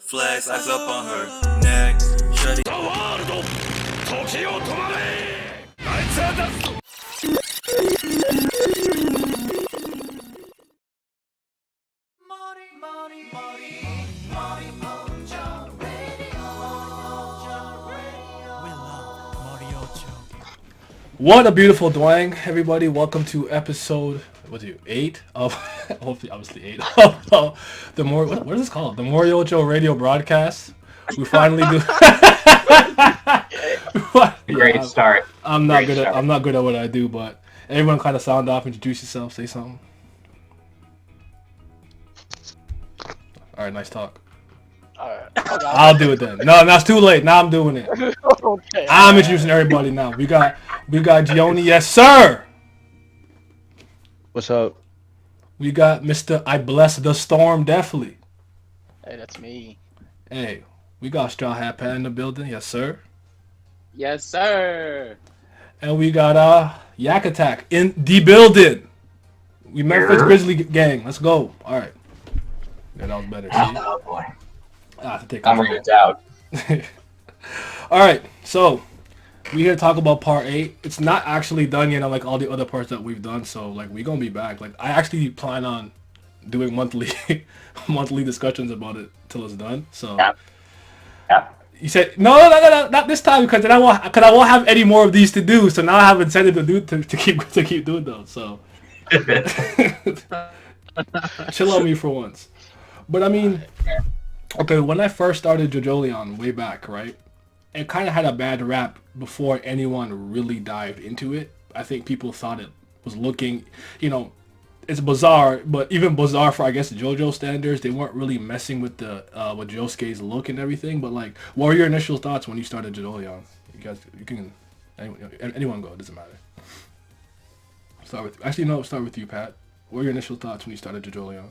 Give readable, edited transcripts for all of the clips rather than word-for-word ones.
Flex eyes up on her neck. Shutty. What a beautiful dwang, everybody. Welcome to episode, 8 of, hopefully, obviously 8 of the what is this called? The Morioh Cho radio broadcast. We finally do. Great start. I'm not good at what I do, but everyone kind of sound off, introduce yourself, say something. All right, nice talk. Alright. I'll do it then. No, that's too late. Now I'm doing it. Okay. I'm introducing everybody now. We got Gionni, yes sir. What's up? We got Mr. I Bless the Storm, Deftly. Hey, that's me. Hey, we got Straw Hat Pat in the building, yes sir. Yes, sir. And we got Yak Attack in the building. We Memphis Grizzly gang. Let's go. All right. Yeah, that was better. See? Oh boy. I have to take I'm reading it out. All right, so we here to talk about part 8. It's not actually done yet, like all the other parts that we've done. So like we're gonna be back. Like I actually plan on doing monthly discussions about it till it's done. So Yeah. you said no, not this time because I won't have any more of these to do. So now I have incentive to keep doing those. So chill on me for once. But I mean. Okay, when I first started Jojo way back, right, it kind of had a bad rap before anyone really dived into it. I think people thought it was looking, it's bizarre, but even bizarre for, I guess, Jojo standards, they weren't really messing with the with Josuke's look and everything. But like, what were your initial thoughts when you started Jojo? You guys, you can, anyone go, it doesn't matter. Start with you, Pat. What were your initial thoughts when you started Jojo?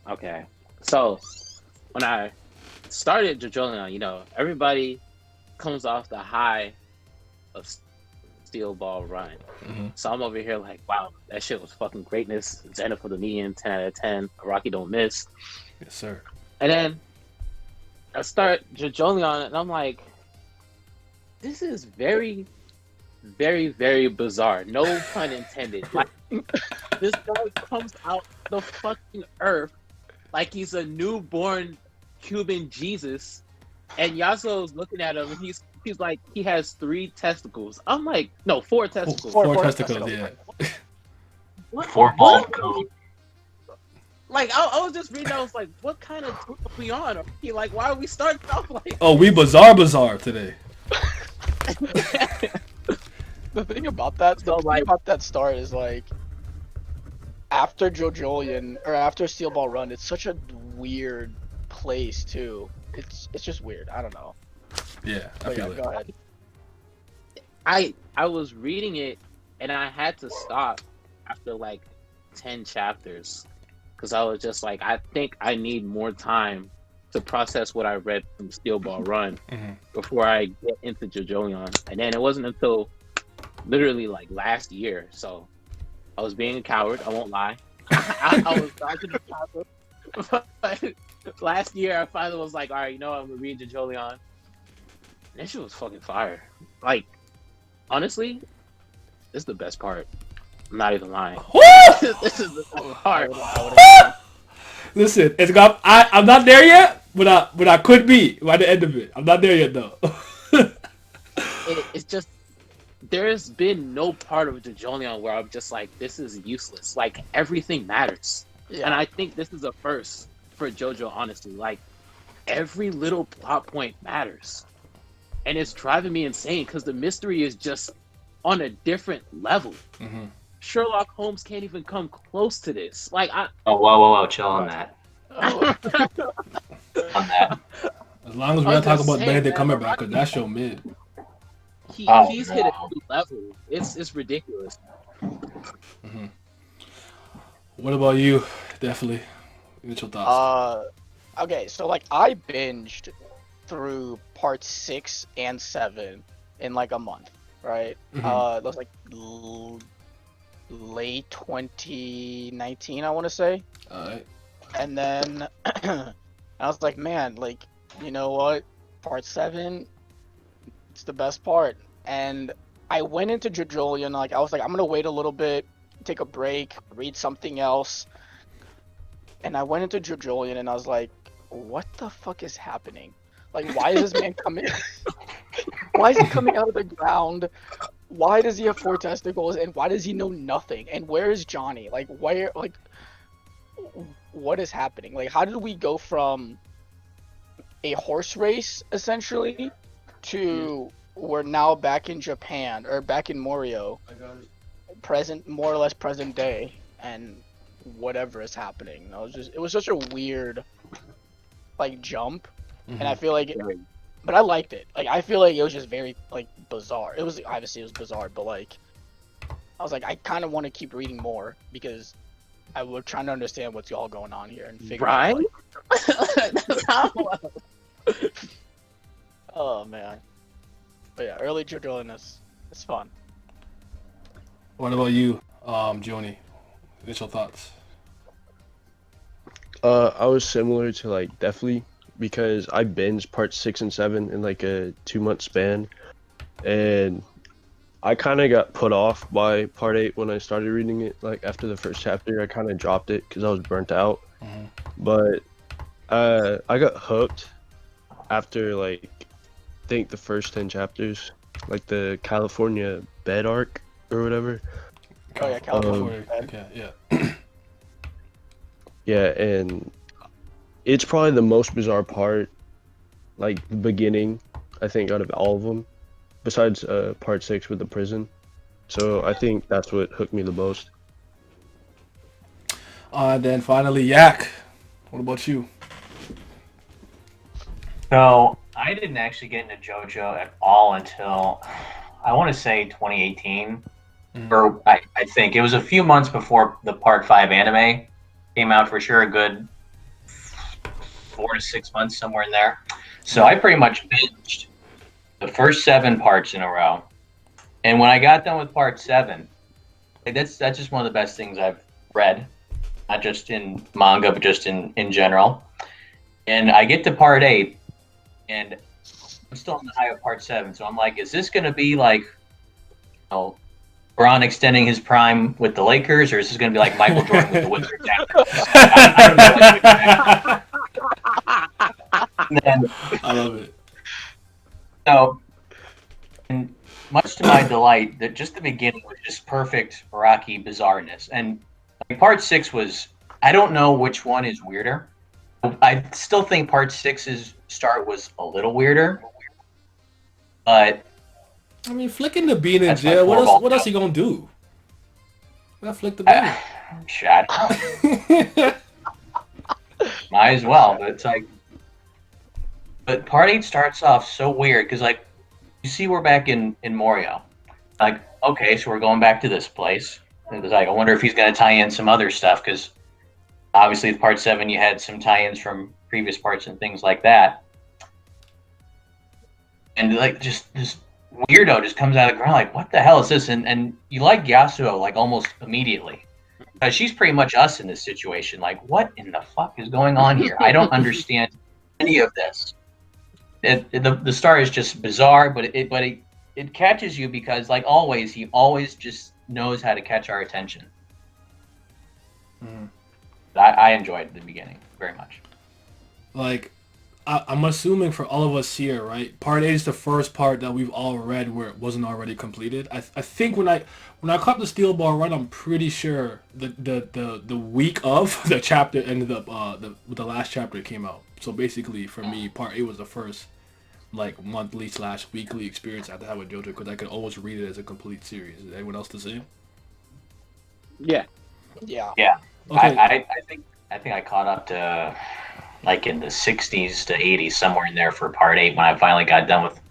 Okay, so when I started JoJo, everybody comes off the high of Steel Ball Run. Mm-hmm. So I'm over here like, wow, that shit was fucking greatness. Zenith for the median, 10 out of 10. Rocky don't miss. Yes, sir. And then I start JoJo and I'm like, this is very, very, very bizarre. No pun intended. Like, this guy comes out the fucking earth like he's a newborn Cuban Jesus, and Yasuho's looking at him, and he's like, he has 3 testicles. I'm like, no, 4 testicles. Four testicles, yeah. What? 4 ball code. Like, I was just reading, I was like, what kind of tour are we on? Like, why are we starting off like? Oh, we bizarre today. The thing about that, start is like, after JoJo or after Steel Ball Run, it's such a weird place too. It's just weird. I don't know. Yeah, I feel it. Go ahead. I was reading it, and I had to stop after like 10 chapters because I was just like, I think I need more time to process what I read from Steel Ball Run before I get into JoJo. And then it wasn't until literally like last year. So I was being a coward. I won't lie. I was dodging the chopper. But last year, I finally was like, all right, I'm gonna read JoJo. And that shit was fucking fire. Like, honestly, this is the best part. I'm not even lying. This is the best part. Listen, I'm not there yet, but I could be by the end of it. I'm not there yet though. It's just, there's been no part of JoJo where I'm just like, this is useless. Like, everything matters. Yeah. And I think this is a first for JoJo, honestly. Like, every little plot point matters. And it's driving me insane because the mystery is just on a different level. Mm-hmm. Sherlock Holmes can't even come close to this. Like, Whoa, chill on that. On that. As long as we're not talking about Benedict Cumberbatch, because that show mid. He's hit a new level. It's ridiculous. Mm-hmm. What about you? Definitely. Initial thoughts. Okay, so like I binged through parts 6 and 7 in like a month, right? Mm-hmm. That was like late 2019, I want to say. Alright. And then I I was like, man, like, you know what? Part 7, it's the best part. And I went into Jojo and like I was like, I'm gonna wait a little bit, take a break, read something else. And I went into Jojo and I was like, what the fuck is happening? Like, why is this man coming? Why is he coming out of the ground? Why does he have 4 testicles? And why does he know nothing? And where is Johnny? Like, where? Like, what is happening? Like, how did we go from a horse race essentially to we're now back in Japan or back in Morioh, present, more or less present day, and whatever is happening. It was such a weird like jump, and I feel like, but I liked it. Like I feel like it was just very like bizarre. It was obviously it was bizarre, but like I was like I kind of want to keep reading more because I was trying to understand what's all going on here and figure out. Like, oh man. But yeah, early Jojo is fun. What about you, Gionni? Initial thoughts? I was similar to like Deftly because I binged part 6 and 7 in like a 2-month span, and I kind of got put off by part 8 when I started reading it. Like after the first chapter, I kind of dropped it because I was burnt out. But I got hooked after like I think the first 10 chapters, like the California bed arc or whatever. Oh yeah, California. Okay, yeah. Yeah, and it's probably the most bizarre part, like the beginning, I think, out of all of them, besides part 6 with the prison. So I think that's what hooked me the most. Then finally, Yak. What about you? So I didn't actually get into JoJo at all until I want to say 2018, or I think it was a few months before the Part 5 anime came out. For sure, a good 4 to 6 months, somewhere in there. So I pretty much binged the first 7 parts in a row, and when I got done with Part 7, like that's just one of the best things I've read, not just in manga but just in general. And I get to Part 8. And I'm still on the high of part 7, so I'm like, is this going to be like, you know, Braun extending his prime with the Lakers, or is this going to be like Michael Jordan with the Wizards? I don't know. Then, I love it. so, and much to my delight, that just the beginning was just perfect Rocky bizarreness. And like, part 6 was, I don't know which one is weirder. I still think part 6's start was a little weirder, but I mean, flicking the bean in That's my jail. What floorball else he gonna do? Well, flick the bean. shut up. Might as well, but it's like, but part 8 starts off so weird because like you see we're back in Morioh, like okay, so we're going back to this place. It was like I wonder if he's gonna tie in some other stuff because obviously with part 7 you had some tie-ins from previous parts and things like that. And like just this weirdo just comes out of the ground like, what the hell is this? And you like Yasuho like almost immediately. Because she's pretty much us in this situation. Like, what in the fuck is going on here? I don't understand any of this. The star is just bizarre, but it catches you because like always, he always just knows how to catch our attention. I enjoyed the beginning very much. Like, I'm assuming for all of us here, right? Part 8 is the first part that we've all read where it wasn't already completed. I think when I caught the Steel Ball Run, I'm pretty sure the week of the chapter ended up the last chapter came out. So basically, for me, part 8 was the first like monthly/weekly experience I had to have with JoJo because I could always read it as a complete series. Is anyone else the same? Yeah. Yeah. Okay. I think I caught up to like in the 60s to 80s, somewhere in there for part 8 when I finally got done with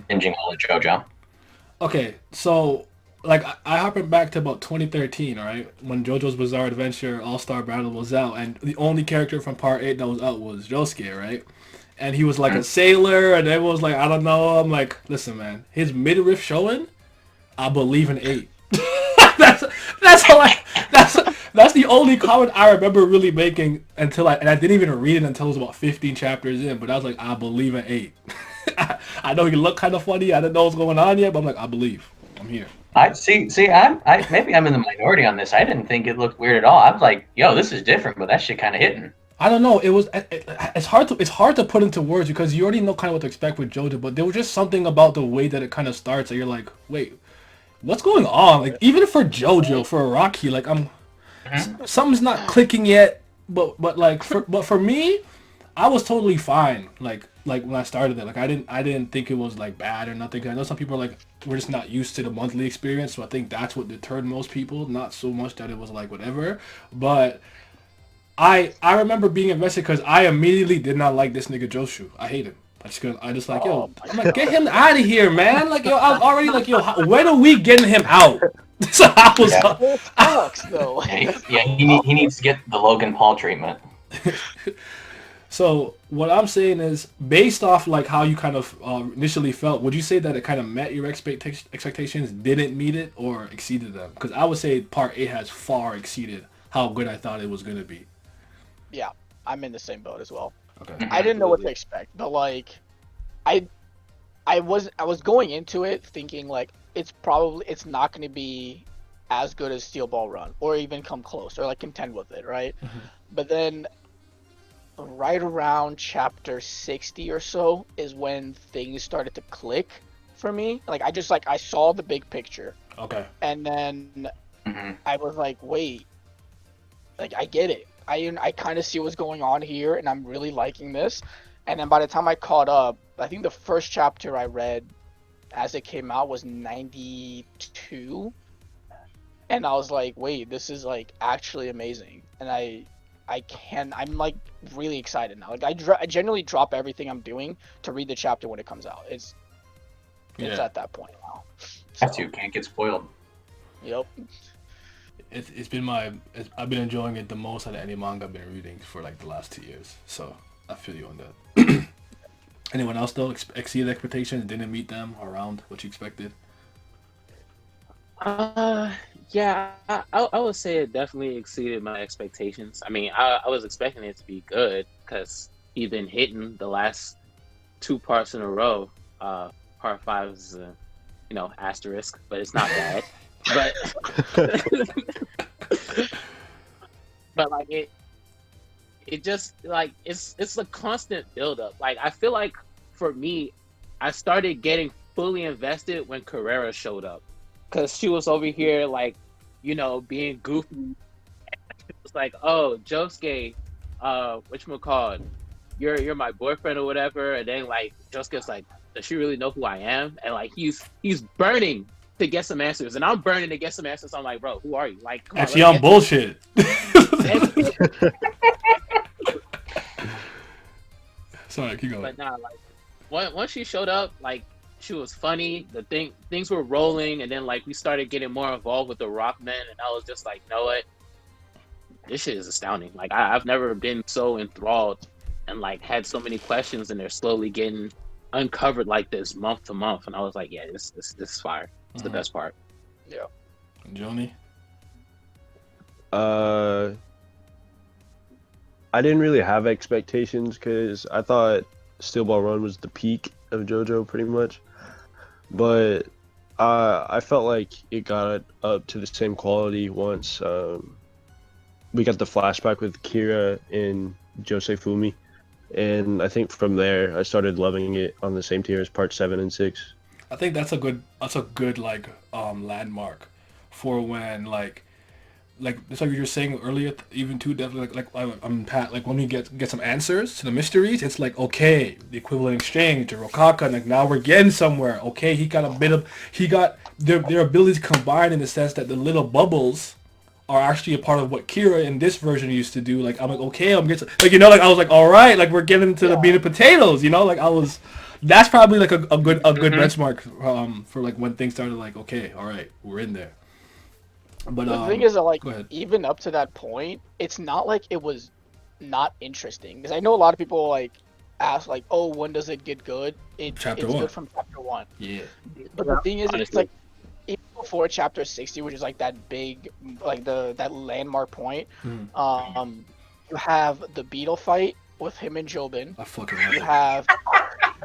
binging all of JoJo. Okay, so like I harping back to about 2013, all right, when JoJo's Bizarre Adventure All-Star Battle was out, and the only character from part 8 that was out was Josuke, right? And he was like a sailor, and everyone was like, I don't know. I'm like, listen, man, his midriff showing, I believe in 8. that's That's the only comment I remember really making and I didn't even read it until it was about 15 chapters in. But I was like, I believe in 8. I know he looked kind of funny. I didn't know what's going on yet, but I'm like, I believe. I'm here. I see. I maybe I'm in the minority on this. I didn't think it looked weird at all. I was like, yo, this is different, but that shit kind of hitting. I don't know. It's hard to put into words because you already know kind of what to expect with JoJo, but there was just something about the way that it kind of starts that you're like, wait, what's going on? Like even for JoJo, for Rocky, like something's not clicking yet. But for me, I was totally fine. Like when I started it, like I didn't think it was like bad or nothing. I know some people are like, we're just not used to the monthly experience, so I think that's what deterred most people. Not so much that it was like whatever, but I remember being invested because I immediately did not like this nigga Joshu. I hate him. I just like, yo, I'm like, get him out of here, man. Like, yo, I'm already like, yo, when are we getting him out? So I was Sucks though. He needs to get the Logan Paul treatment. So what I'm saying is, based off like how you kind of initially felt, would you say that it kind of met your expectations, didn't meet it, or exceeded them? Because I would say Part 8 has far exceeded how good I thought it was going to be. Yeah, I'm in the same boat as well. Okay. I didn't know what to expect, but like, I was going into it thinking like it's not going to be as good as Steel Ball Run or even come close or like contend with it, right? Mm-hmm. But then right around chapter 60 or so is when things started to click for me. Like I saw the big picture. Okay. And then I was like, wait, like I get it. I kind of see what's going on here, and I'm really liking this. And then by the time I caught up, I think the first chapter I read as it came out was 92, and I was like, wait, this is like actually amazing. And I'm like really excited now. Like I generally drop everything I'm doing to read the chapter when it comes out. It's at that point now. That's you can't get spoiled. Yep. I've been enjoying it the most out of any manga I've been reading for like the last 2 years. So I feel you on that. Anyone else though exceeded expectations, didn't meet them, around what you expected? Yeah, I would say it definitely exceeded my expectations. I mean, I was expecting it to be good because he's been hitting the last 2 parts in a row. Part 5 is asterisk, but it's not bad. But but like it just like it's a constant buildup. Like I feel like for me, I started getting fully invested when Carrera showed up, because she was over here like being goofy. It was like, oh, Josuke, whatchamacallit, you're my boyfriend or whatever, and then like Josuke's like, does she really know who I am? And like he's burning to get some answers, and I'm burning to get some answers. I'm like, bro, who are you? Like, come Actually, on bullshit. Sorry, keep going. But nah, like once she showed up, like she was funny. Things were rolling, and then like we started getting more involved with the Rockmen, and I was just like, you know what? This shit is astounding. Like I've never been so enthralled and like had so many questions, and they're slowly getting uncovered like this month to month. And I was like, yeah, this is fire. It's the best part. Yeah. Gionni? I didn't really have expectations because I thought Steel Ball Run was the peak of JoJo pretty much, but I felt like it got up to the same quality once we got the flashback with Kira and Josefumi, and I think from there I started loving it on the same tier as Part 7 and 6. I think that's a good like landmark for when like it's like you were saying earlier, even too, definitely like Pat, like when we get some answers to the mysteries, it's like, okay, the equivalent exchange to Rokaka, like now we're getting somewhere. Okay, he got their abilities combined in the sense that the little bubbles are actually a part of what Kira in this version used to do. Like I'm like, okay, I'm getting like I was like, all right, like we're getting to the meat and potatoes, like I was. That's probably like a good benchmark for like when things started like, okay, all right, we're in there. But the thing is that like even up to that point, it's not like it was not interesting, because I know a lot of people like ask like, oh, when does it get good? It's Chapter 1. good from chapter 1. Yeah. But the thing is, it's like before chapter 60, which is like that big, like that landmark point. You have the beetle fight with him and Jobin. I fucking love You it. have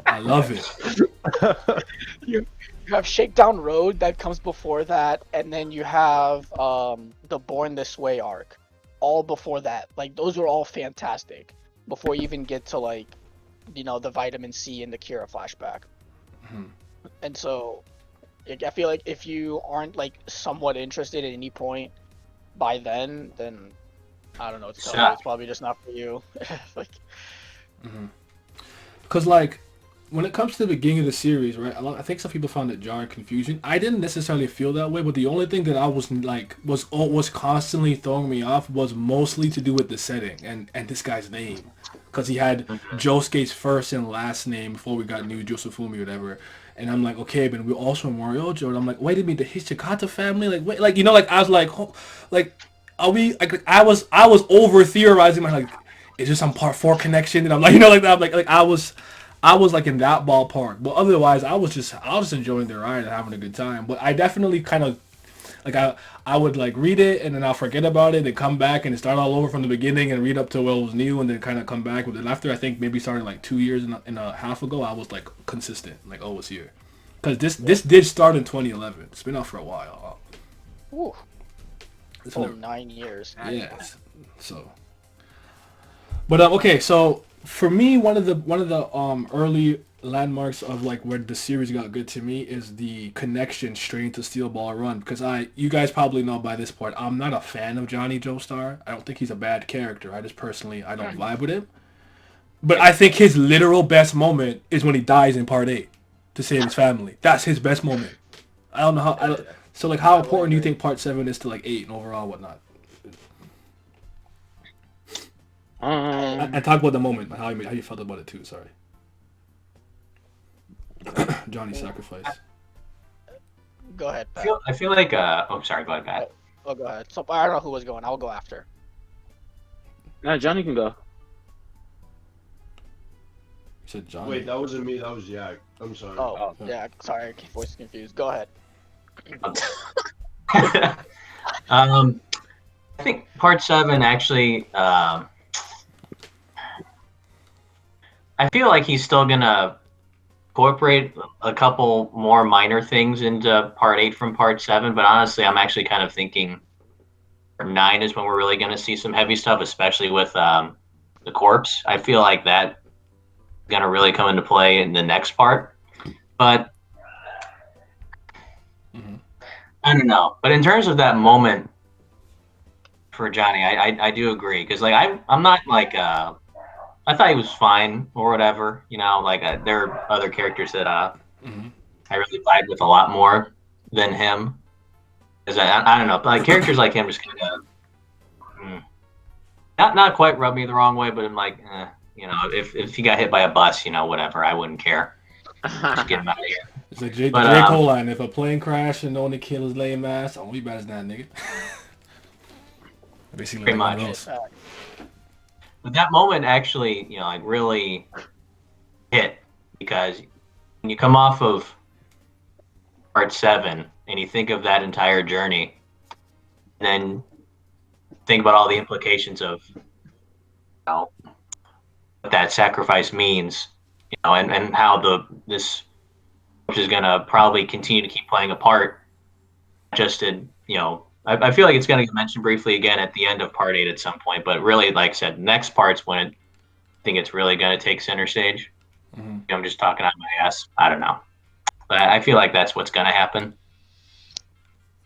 I love it. you have Shakedown Road that comes before that, and then you have the Born This Way arc, all before that. Like those were all fantastic before you even get to like, you know, the vitamin C and the Kira flashback. And so, I feel like if you aren't like somewhat interested at any point by then I don't know what to tell you. It's probably just not for you. Like, because like when it comes to the beginning of the series, right? I think some people found it jarring, confusion. I didn't necessarily feel that way, but the only thing that I was like was constantly throwing me off was mostly to do with the setting and this guy's name, because he had Josuke's first and last name before we got new Josefumi or whatever. And I'm like, okay, but we're also Morioh Cho. And I'm like, wait a minute, the Hishikata family, like, wait, like, you know, like I was like, like, are we? Like, I was over theorizing. I'm like, is there some part 4 connection? And I'm like, you know, like that. Like I was like in that ballpark. But otherwise, I was just enjoying the ride and having a good time. But I definitely kind of like I would like read it and then I'll forget about it and come back and start all over from the beginning and read up to what was new and then kind of come back with it. After I think maybe starting like 2 years and a half ago, I was like consistent, like, oh, it's here, because this did start in 2011. It's been out for a while. ooh, It's oh, never- 9 years. Yes. So, but okay. So for me, one of the early landmarks of like where the series got good to me is the connection straight into Steel Ball Run, because you guys probably know by this point, I'm not a fan of Johnny Joestar. I don't think he's a bad character. I just personally I don't vibe with him. But I think his literal best moment is when he dies in part 8 to save his family. That's his best moment. I don't know how. So like, how important do you think part 7 is to like 8 and overall whatnot? And talk about the moment, how you felt about it too. Sorry. Johnny's sacrifice. Go ahead, Pat. I feel like oh, sorry, go ahead, Pat. Oh, go ahead. So I don't know who was going. I'll go after. No, Johnny can go. You said Johnny. Wait, that wasn't me. That was Yak. I'm sorry. Oh, yeah. Sorry, voice confused. Go ahead. I think part 7 actually. I feel like he's still gonna incorporate a couple more minor things into part 8 from part 7, but honestly, I'm actually kind of thinking part 9 is when we're really gonna see some heavy stuff, especially with the corpse. I feel like that is gonna really come into play in the next part, but I don't know. But in terms of that moment for Johnny, I do agree, because like I'm not like I thought he was fine or whatever, you know. Like there are other characters that I really vibe with a lot more than him. Because I don't know, like characters like him just kind of not quite rub me the wrong way, but I'm like, you know, if he got hit by a bus, you know, whatever, I wouldn't care. Just get him out of here. It's like J. Cole line. If a plane crash and the only kill is lame ass, I won't be bad as that nigga. Basically, Pretty like much. But that moment actually, you know, like really hit, because when you come off of part 7 and you think of that entire journey, and then think about all the implications of, you know, what that sacrifice means, you know, and how this is gonna probably continue to keep playing a part, just in, you know. I feel like it's going to get mentioned briefly again at the end of part 8 at some point, but really, like I said, next part's when I think it's really going to take center stage. You know, I'm just talking out my ass. I don't know. But I feel like that's what's going to happen.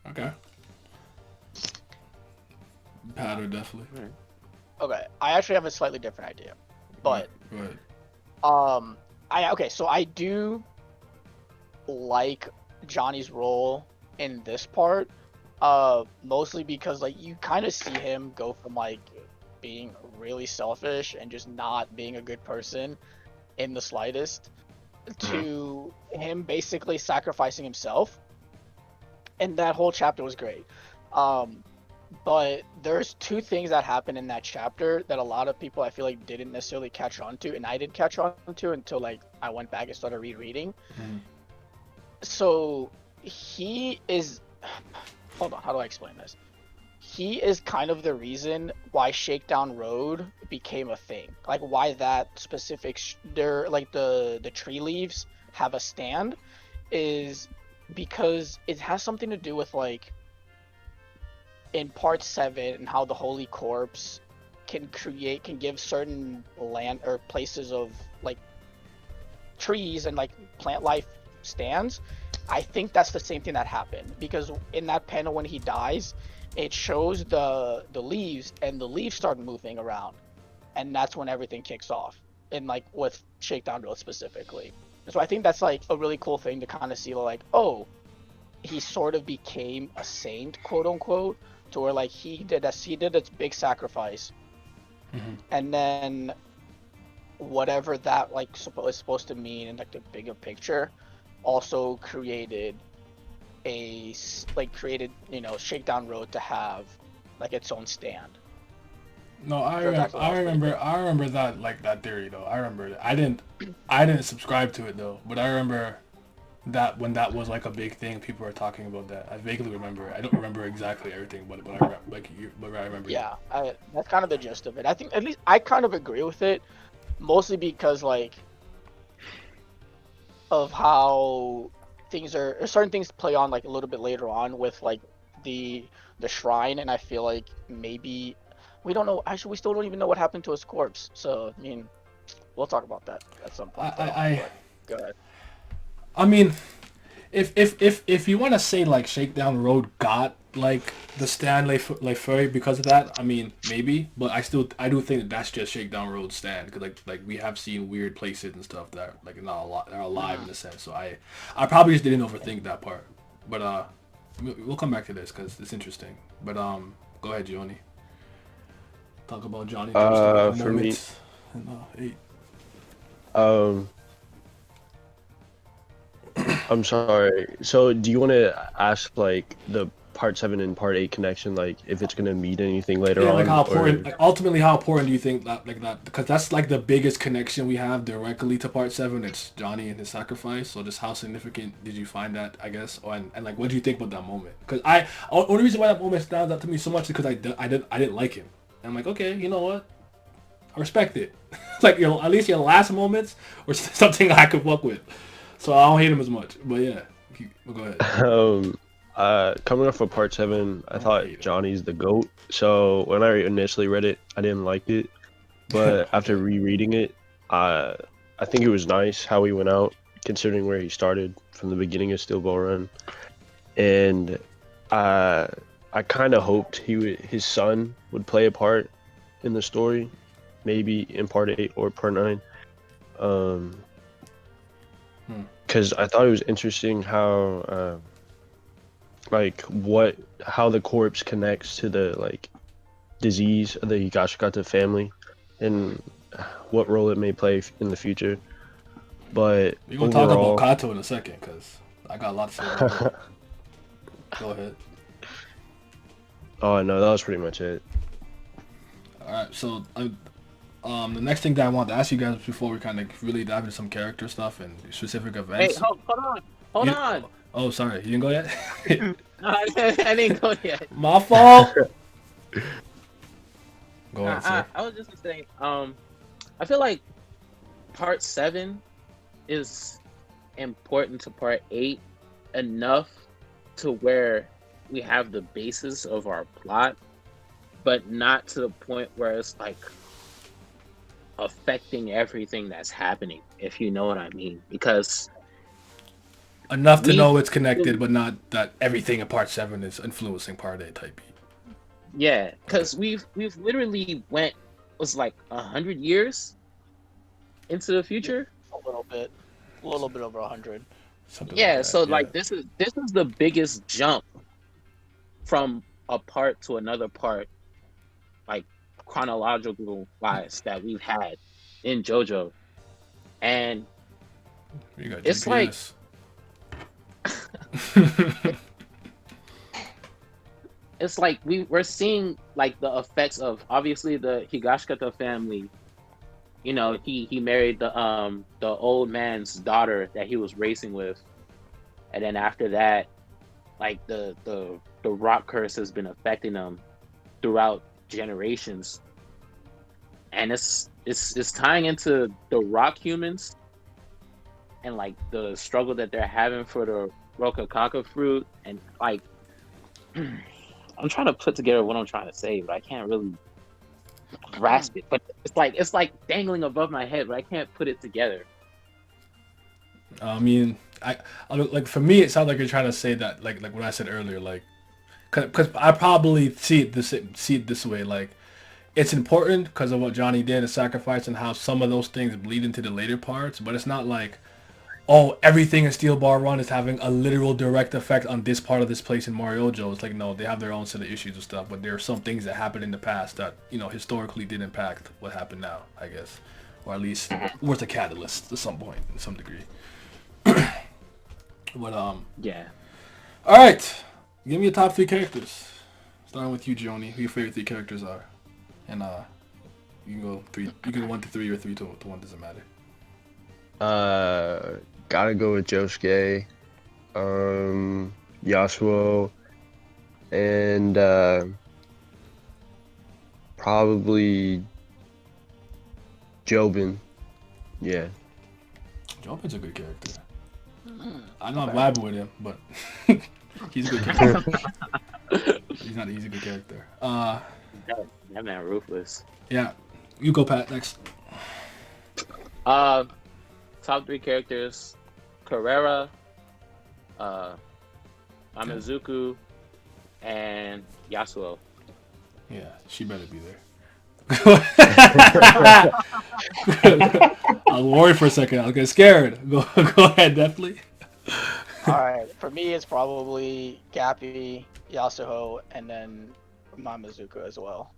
Okay. Pattern, definitely. Okay, I actually have a slightly different idea, but Right. so I do like Johnny's role in this part. Mostly because like you kind of see him go from like being really selfish and just not being a good person in the slightest to him basically sacrificing himself, and that whole chapter was great. But there's 2 things that happen in that chapter that a lot of people I feel like didn't necessarily catch on to, and I didn't catch on to until like I went back and started rereading. So he is hold on. How do I explain this? He is kind of the reason why Shakedown Road became a thing. Like why that specific like the tree leaves have a stand is because it has something to do with like in part 7 and how the Holy Corpse can give certain land or places of like trees and like plant life stands. I think that's the same thing that happened because in that panel when he dies, it shows the leaves and the leaves start moving around, and that's when everything kicks off. And like with Shakedown Road specifically, so I think that's like a really cool thing to kind of see like, oh, he sort of became a saint, quote unquote, to where like he did this big sacrifice, and then whatever that like is supposed to mean in like the bigger picture, also created Shakedown Road to have like its own stand. No, I remember that like that theory though. I remember it. I didn't subscribe to it though, but I remember that when that was like a big thing, people were talking about that. I vaguely remember. I don't remember exactly everything, but I remember. Yeah, that's kind of the gist of it. I think at least I kind of agree with it, mostly because like of how certain things play on like a little bit later on with like the shrine, and I feel like maybe we don't know. Actually, we still don't even know what happened to his corpse. So I mean, we'll talk about that at some point. Go ahead. I mean, if you want to say like Shakedown Road got like the stand like furry because of that, I mean maybe, but I do think that that's just Shakedown Road stand because like we have seen weird places and stuff that like not a lot that are alive in a sense. So I probably just didn't overthink that part, but we'll come back to this because it's interesting. But go ahead, Gionni. Talk about Johnny. For me, and, 8. I'm sorry. So, do you want to ask like the part 7 and part 8 connection, like if it's gonna meet anything later on? Like how important, like ultimately, how important do you think that like that? Because that's like the biggest connection we have directly to part 7. It's Johnny and his sacrifice. So, just how significant did you find that? I guess, and like what do you think about that moment? Because only reason why that moment stands out to me so much is because I didn't like him. And I'm like, okay, you know what? I respect it. Like at least your last moments were something I could fuck with. So I don't hate him as much, but yeah, go ahead. Coming off of part 7, I thought Johnny's the GOAT. So when I initially read it, I didn't like it, but after rereading it, I think it was nice how he went out, considering where he started from the beginning of Steel Ball Run, and I kind of hoped his son would play a part in the story, maybe in part 8 or part 9. Because I thought it was interesting how how the corpse connects to the like disease of the Higashikata family and what role it may play in the future. But we're gonna talk about Kato in a second because I got a lot to say about that. Go ahead. Oh no, that was pretty much it. All right, so the next thing that I want to ask you guys before we kind of really dive into some character stuff and specific events. Hey, hold on. Oh, sorry, you didn't go yet. I didn't go yet. My fault. Go ahead, sir. I was just saying. I feel like part 7 is important to part 8 enough to where we have the basis of our plot, but not to the point where it's like affecting everything that's happening, if you know what I mean. Because enough to know it's connected, but not that everything in part 7 is influencing part 8 type beat. Yeah, because we've literally was like 100 years into the future. A little bit over 100. Something Yeah, like that, so like this is the biggest jump from a part to another part, like chronological wise, that we've had in JoJo, and it's like it's like we're seeing like the effects of obviously the Higashikata family. You know, he married the old man's daughter that he was racing with, and then after that, like the rock curse has been affecting them throughout generations, and it's tying into the rock humans and like the struggle that they're having for the Rokakaka fruit, and like I'm trying to put together what I'm trying to say, but I can't really grasp it. But it's like dangling above my head, but I can't put it together. I mean, I like for me, it sounds like you're trying to say that like what I said earlier, like, because I probably see it this way, like. It's important because of what Johnny did, the sacrifice, and how some of those things bleed into the later parts. But it's not like, oh, everything in Steel Ball Run is having a literal direct effect on this part of this place in Morioh Cho. It's like, no, they have their own set of issues and stuff. But there are some things that happened in the past that, you know, historically did impact what happened now, I guess. Or at least was a catalyst to some point, in some degree. But, Yeah. all right. Give me your top 3 characters. Starting with you, Gionni. Who your favorite 3 characters are. And you can go 3. You can 1 to 3 or 3 to 1. Doesn't matter. Gotta go with Josuke, Yasuho, and probably Jobin. Yeah. Jobin's a good character. I'm not vibing with him, but he's a good character. He's a good character. That man ruthless. Yeah. You go, Pat, next. Top 3 characters: Carrera, Amazuku, and Yasuo. Yeah, she better be there. I was worried for a second. I was getting scared. Go ahead, Deftly. Alright, for me it's probably Gappy, Yasuho, and then Mamazuka as well.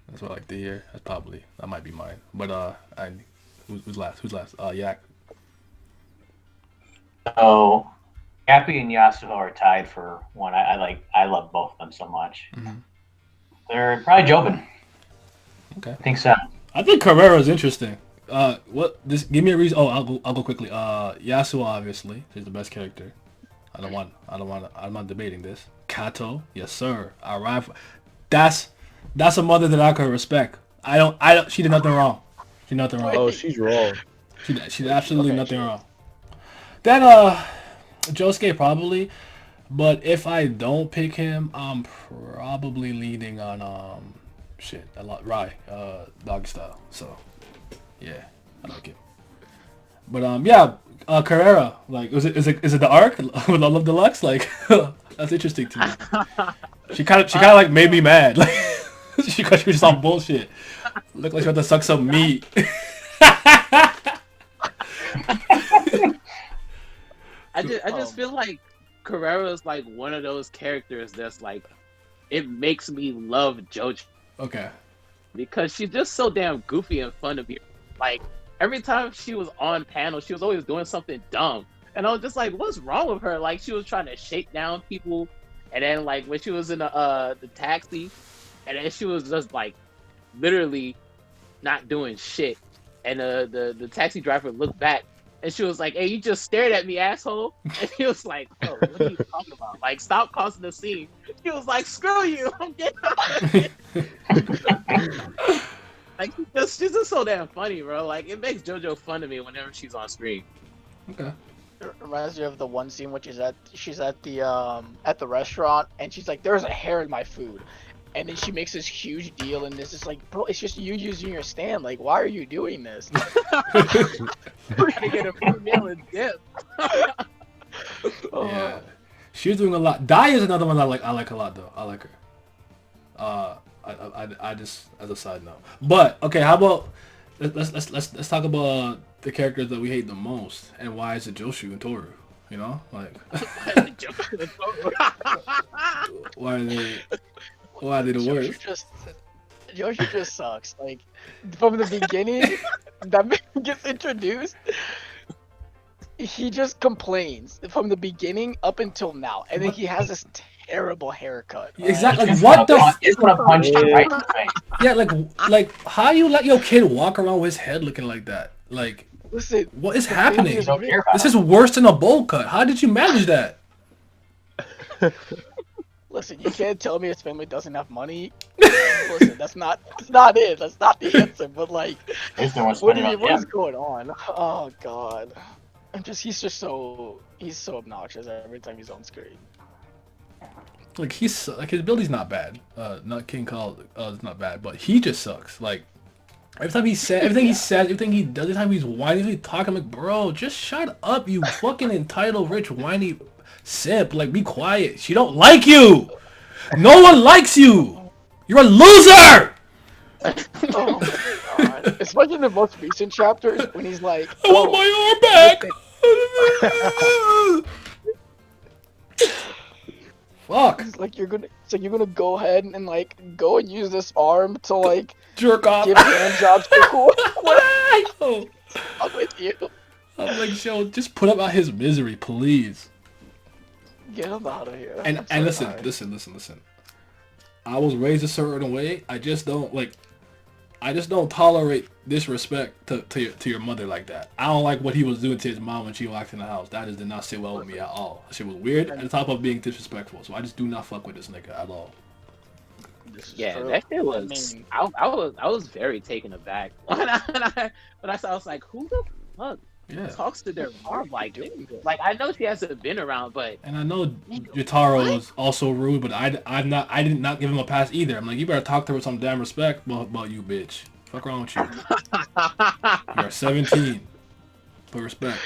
That's what I like to hear. That might be mine. But who's last? Yak. So, Happy and Yasuho are tied for one. I love both of them so much. Mm-hmm. They're probably Jobin. Okay. I think so. I think Carrera's interesting. Give me a reason. Oh, I'll go quickly. Yasuo obviously is the best character. I'm not debating this. Kato, yes sir. That's a mother that I could respect. She did nothing wrong. She did nothing wrong. Oh, she's wrong. She did absolutely nothing wrong. Then Josuke probably, but if I don't pick him, I'm probably leaning on Rai, dog style. So yeah, I like him. But Carrera, like, is it the arc with All of Deluxe? Like, that's interesting to me. She kind of like made me mad, like, because she was on bullshit. Looked like she had to suck some meat. I just feel like Carrera is like one of those characters that's like, it makes me love Jojo. Okay. Because she's just so damn goofy and fun to be. Like, every time she was on panel, she was always doing something dumb. And I was just like, what's wrong with her? Like, she was trying to shake down people. And then, like, when she was in the taxi, and then she was just, like, literally not doing shit. And the taxi driver looked back, and she was like, hey, you just stared at me, asshole. And he was like, oh, what are you talking about? Like, stop causing the scene. He was like, screw you, I'm getting out of here. Like, she's just so damn funny, bro. Like, it makes JoJo fun to me whenever she's on screen. Okay. It reminds me of the one scene which is she's at the restaurant, and she's like, there's a hair in my food. And then she makes this huge deal, and this is like, bro, it's just you using your stand. Like, why are you doing this? We're gonna get a free meal and dip. Yeah. She's doing a lot. Dai is another one I like a lot though. I like her. I just, as a side note. But okay, how about let's talk about the characters that we hate the most, and why is it Joshu and Toru? You know, like why are they the worst? Jojo just sucks. Like, from the beginning, that man gets introduced, he just complains from the beginning up until now, and then he has this terrible haircut. Exactly. Like, what the? It's gonna punch him right in the face. Yeah, like how you let your kid walk around with his head looking like that? Like, listen, what is happening? Don't care about This is worse than a bowl cut. How did you manage that? Listen, you can't tell me his family doesn't have money. Listen, that's not it. That's not the answer. But like, If there was what do money you on what is him. going on? Oh God, he's so obnoxious every time he's on screen. Like like his ability's not bad. Not King Call is not bad, but he just sucks. Like every time he said everything he says, everything he does, every time he's whining, he's talking, I'm like, bro, just shut up, you fucking entitled, rich, whiny simp. Like, be quiet. She don't like you. No one likes you. You're a loser. Oh my God! Especially in the most recent chapters when he's like, I want my arm back. Fuck. It's like you're gonna go ahead and like go and use this arm to like Jerk off. give hand jobs to cool. What Oh, up with you? I'm like, yo, just put up out his misery, please. Get him out of here. And I'm and so listen, tired. listen. I was raised a certain way. I just don't tolerate disrespect to your mother like that. I don't like what he was doing to his mom when she walked in the house. That did not sit well with me at all. That shit was weird and on top of being disrespectful. So I just do not fuck with this nigga at all. This is Yeah, true. that shit I was. mean, I was very taken aback when I saw. I was like, who the fuck Yeah. talks to their mom like this? Like, I know she hasn't been around, but And I know Jotaro was also rude, but I did not give him a pass either. I'm like, you better talk to her with some damn respect about you, bitch. Fuck wrong with you? You're 17. Put respect.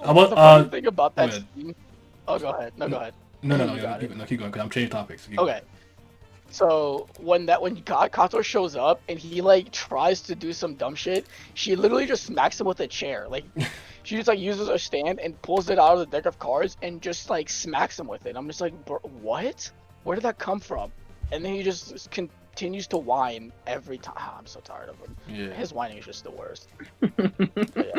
How the about funny thing about go that ahead. scene. Oh, go ahead. No, go ahead. No, You got it. keep going, because I'm changing topics. Keep going. Okay. So when Kato shows up and he like tries to do some dumb shit, she literally just smacks him with a chair. Like she just like uses her stand and pulls it out of the deck of cards and just like smacks him with it. I'm just like, bro, what? Where did that come from? And then he just continues to whine every time. I'm so tired of him. Yeah. His whining is just the worst. But yeah.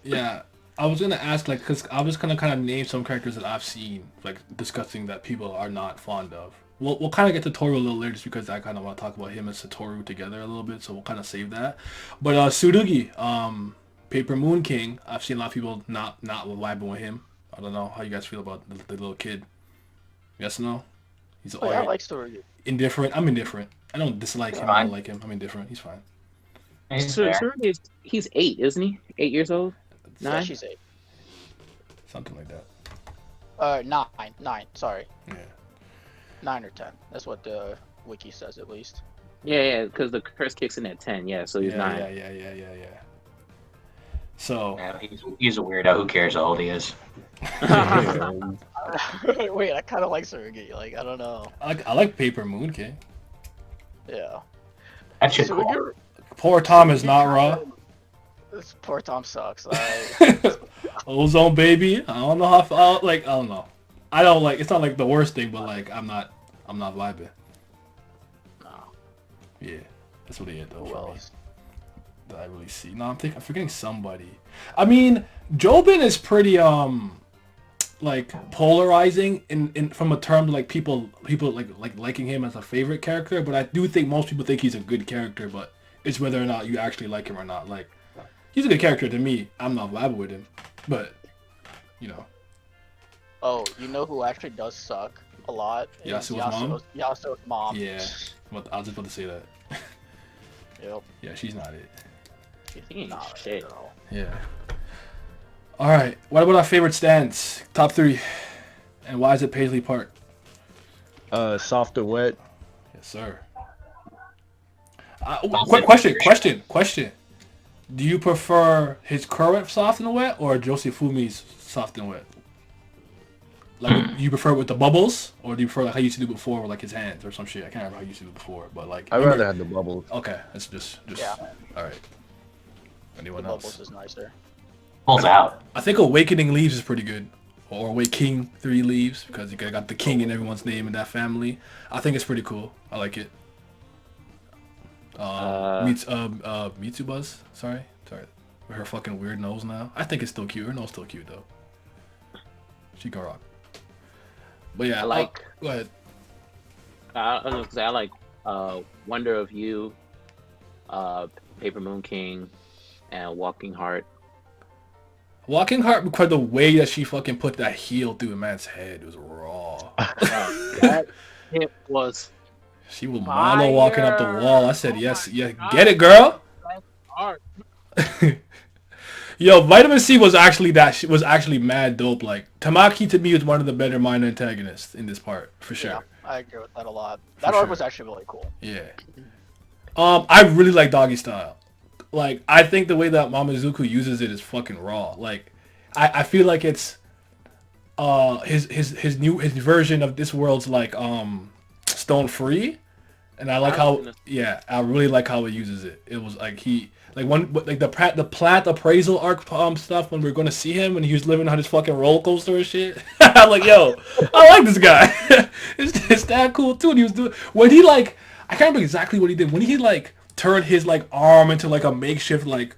Yeah, I was gonna ask, like, cause I was gonna kind of name some characters that I've seen, like, discussing that people are not fond of. We'll kind of get to Toru a little later, just because I kind of want to talk about him and Satoru together a little bit, so we'll kind of save that. But Tsurugi, Paper Moon King, I've seen a lot of people not vibing with him. I don't know how you guys feel about the little kid. Yes or no? He's Oh, yeah, I like Story. indifferent. I'm indifferent. I don't dislike him. I don't like him. I'm indifferent. He's fine. He's so, fair. he's 8, isn't he? 8 years old. Yeah, 9. she's 8. Something like that. 9. Sorry, Yeah. 9 or 10. That's what the wiki says at least. Yeah, because the curse kicks in at 10. Yeah, so he's 9. Yeah. So Yeah, he's a weirdo. Who cares how old he is? Wait, I kind of like Tsurugi. Like, I don't know. I like Paper Moon King. Yeah. That shit's Tsurugi- cool. Poor Tom is not raw. This poor Tom sucks. Ozone baby. I don't know how. I don't know. I don't like. It's not like the worst thing, but like I'm not vibing. No. Yeah, that's really it though. Who For me, else? that I really see. No, I'm forgetting somebody. I mean, Jobin is pretty like polarizing in from a term like people like liking him as a favorite character, but I do think most people think he's a good character, but it's whether or not you actually like him or not. Like, he's a good character to me. I'm not vibing with him, but you know. Oh, you know who actually does suck a lot? Is Yasuo's mom? Yasuo's mom. Yeah, I was just about to say that. Yep. Yeah, she's not it. He ain't Nah, shit. girl. Yeah. All right. What about our favorite stands? Top 3. And why is it Paisley Park? Soft and wet. Yes, sir. Question. Do you prefer his current soft and wet or Josephumi's soft and wet? Like, do you prefer it with the bubbles, or do you prefer like how you used to do before with like his hands or some shit? I can't remember how you used to do it before, but like. I'd rather have the bubbles. Okay, it's just. Yeah. All right. Anyone The else? bubbles is nicer. Pulls out. I think Awakening Leaves is pretty good. Or Awakening 3 Leaves, because you got the king in everyone's name in that family. I think it's pretty cool. I like it. Mitsubuzz? Sorry. With her fucking weird nose now. I think it's still cute. Her nose still cute, though. She can rock. But yeah, I like. Go ahead. I don't know, because I like Wonder of You, Paper Moon King, and Walking Heart. Walking Heart, because the way that she fucking put that heel through a man's head was raw. It was She was fire. walking up the wall. I said, Oh yes, my yeah, God. get it, girl. Best art. Yo, Vitamin C was actually mad dope. Like Tamaki to me was one of the better minor antagonists in this part for sure. Yeah, I agree with that a lot. For That arc sure. was actually really cool. Yeah. I really like Doggy Style. Like I think the way that Mamazuku uses it is fucking raw. Like I feel like it's his version of this world's like Stone Free, and I like I really like how he uses it. It was like the plant appraisal arc stuff when we are gonna see him and he was living on his fucking roller coaster and shit. I'm like, yo, I like this guy. it's that cool too. And he was doing when he like I can't remember exactly what he did when he like turned his like arm into like a makeshift like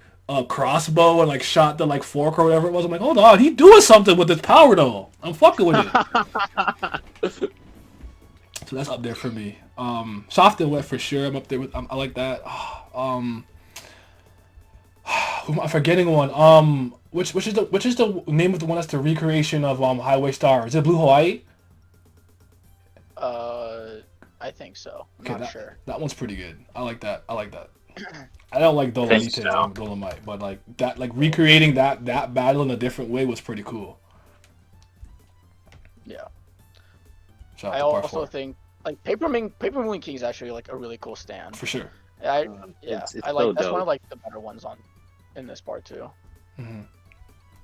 crossbow and like shot the like fork or whatever it was. I'm like, hold on, he doing something with his power though. I'm fucking with it. So that's up there for me. Soft and wet for sure. I'm up there with. I like that. Who am I forgetting one? Which is the name of the one that's the recreation of Highway Star? Is it Blue Hawaii? I think so. Okay, Not sure. That one's pretty good. I like that. I don't like Dolomite, so. Dolomite, but like that, like recreating that battle in a different way was pretty cool. Yeah. Shout out I to Part also 4. think like Paper Moon King is actually like a really cool stand. For sure. It's I like so that's one dope. of like the better ones in this part too. Hmm.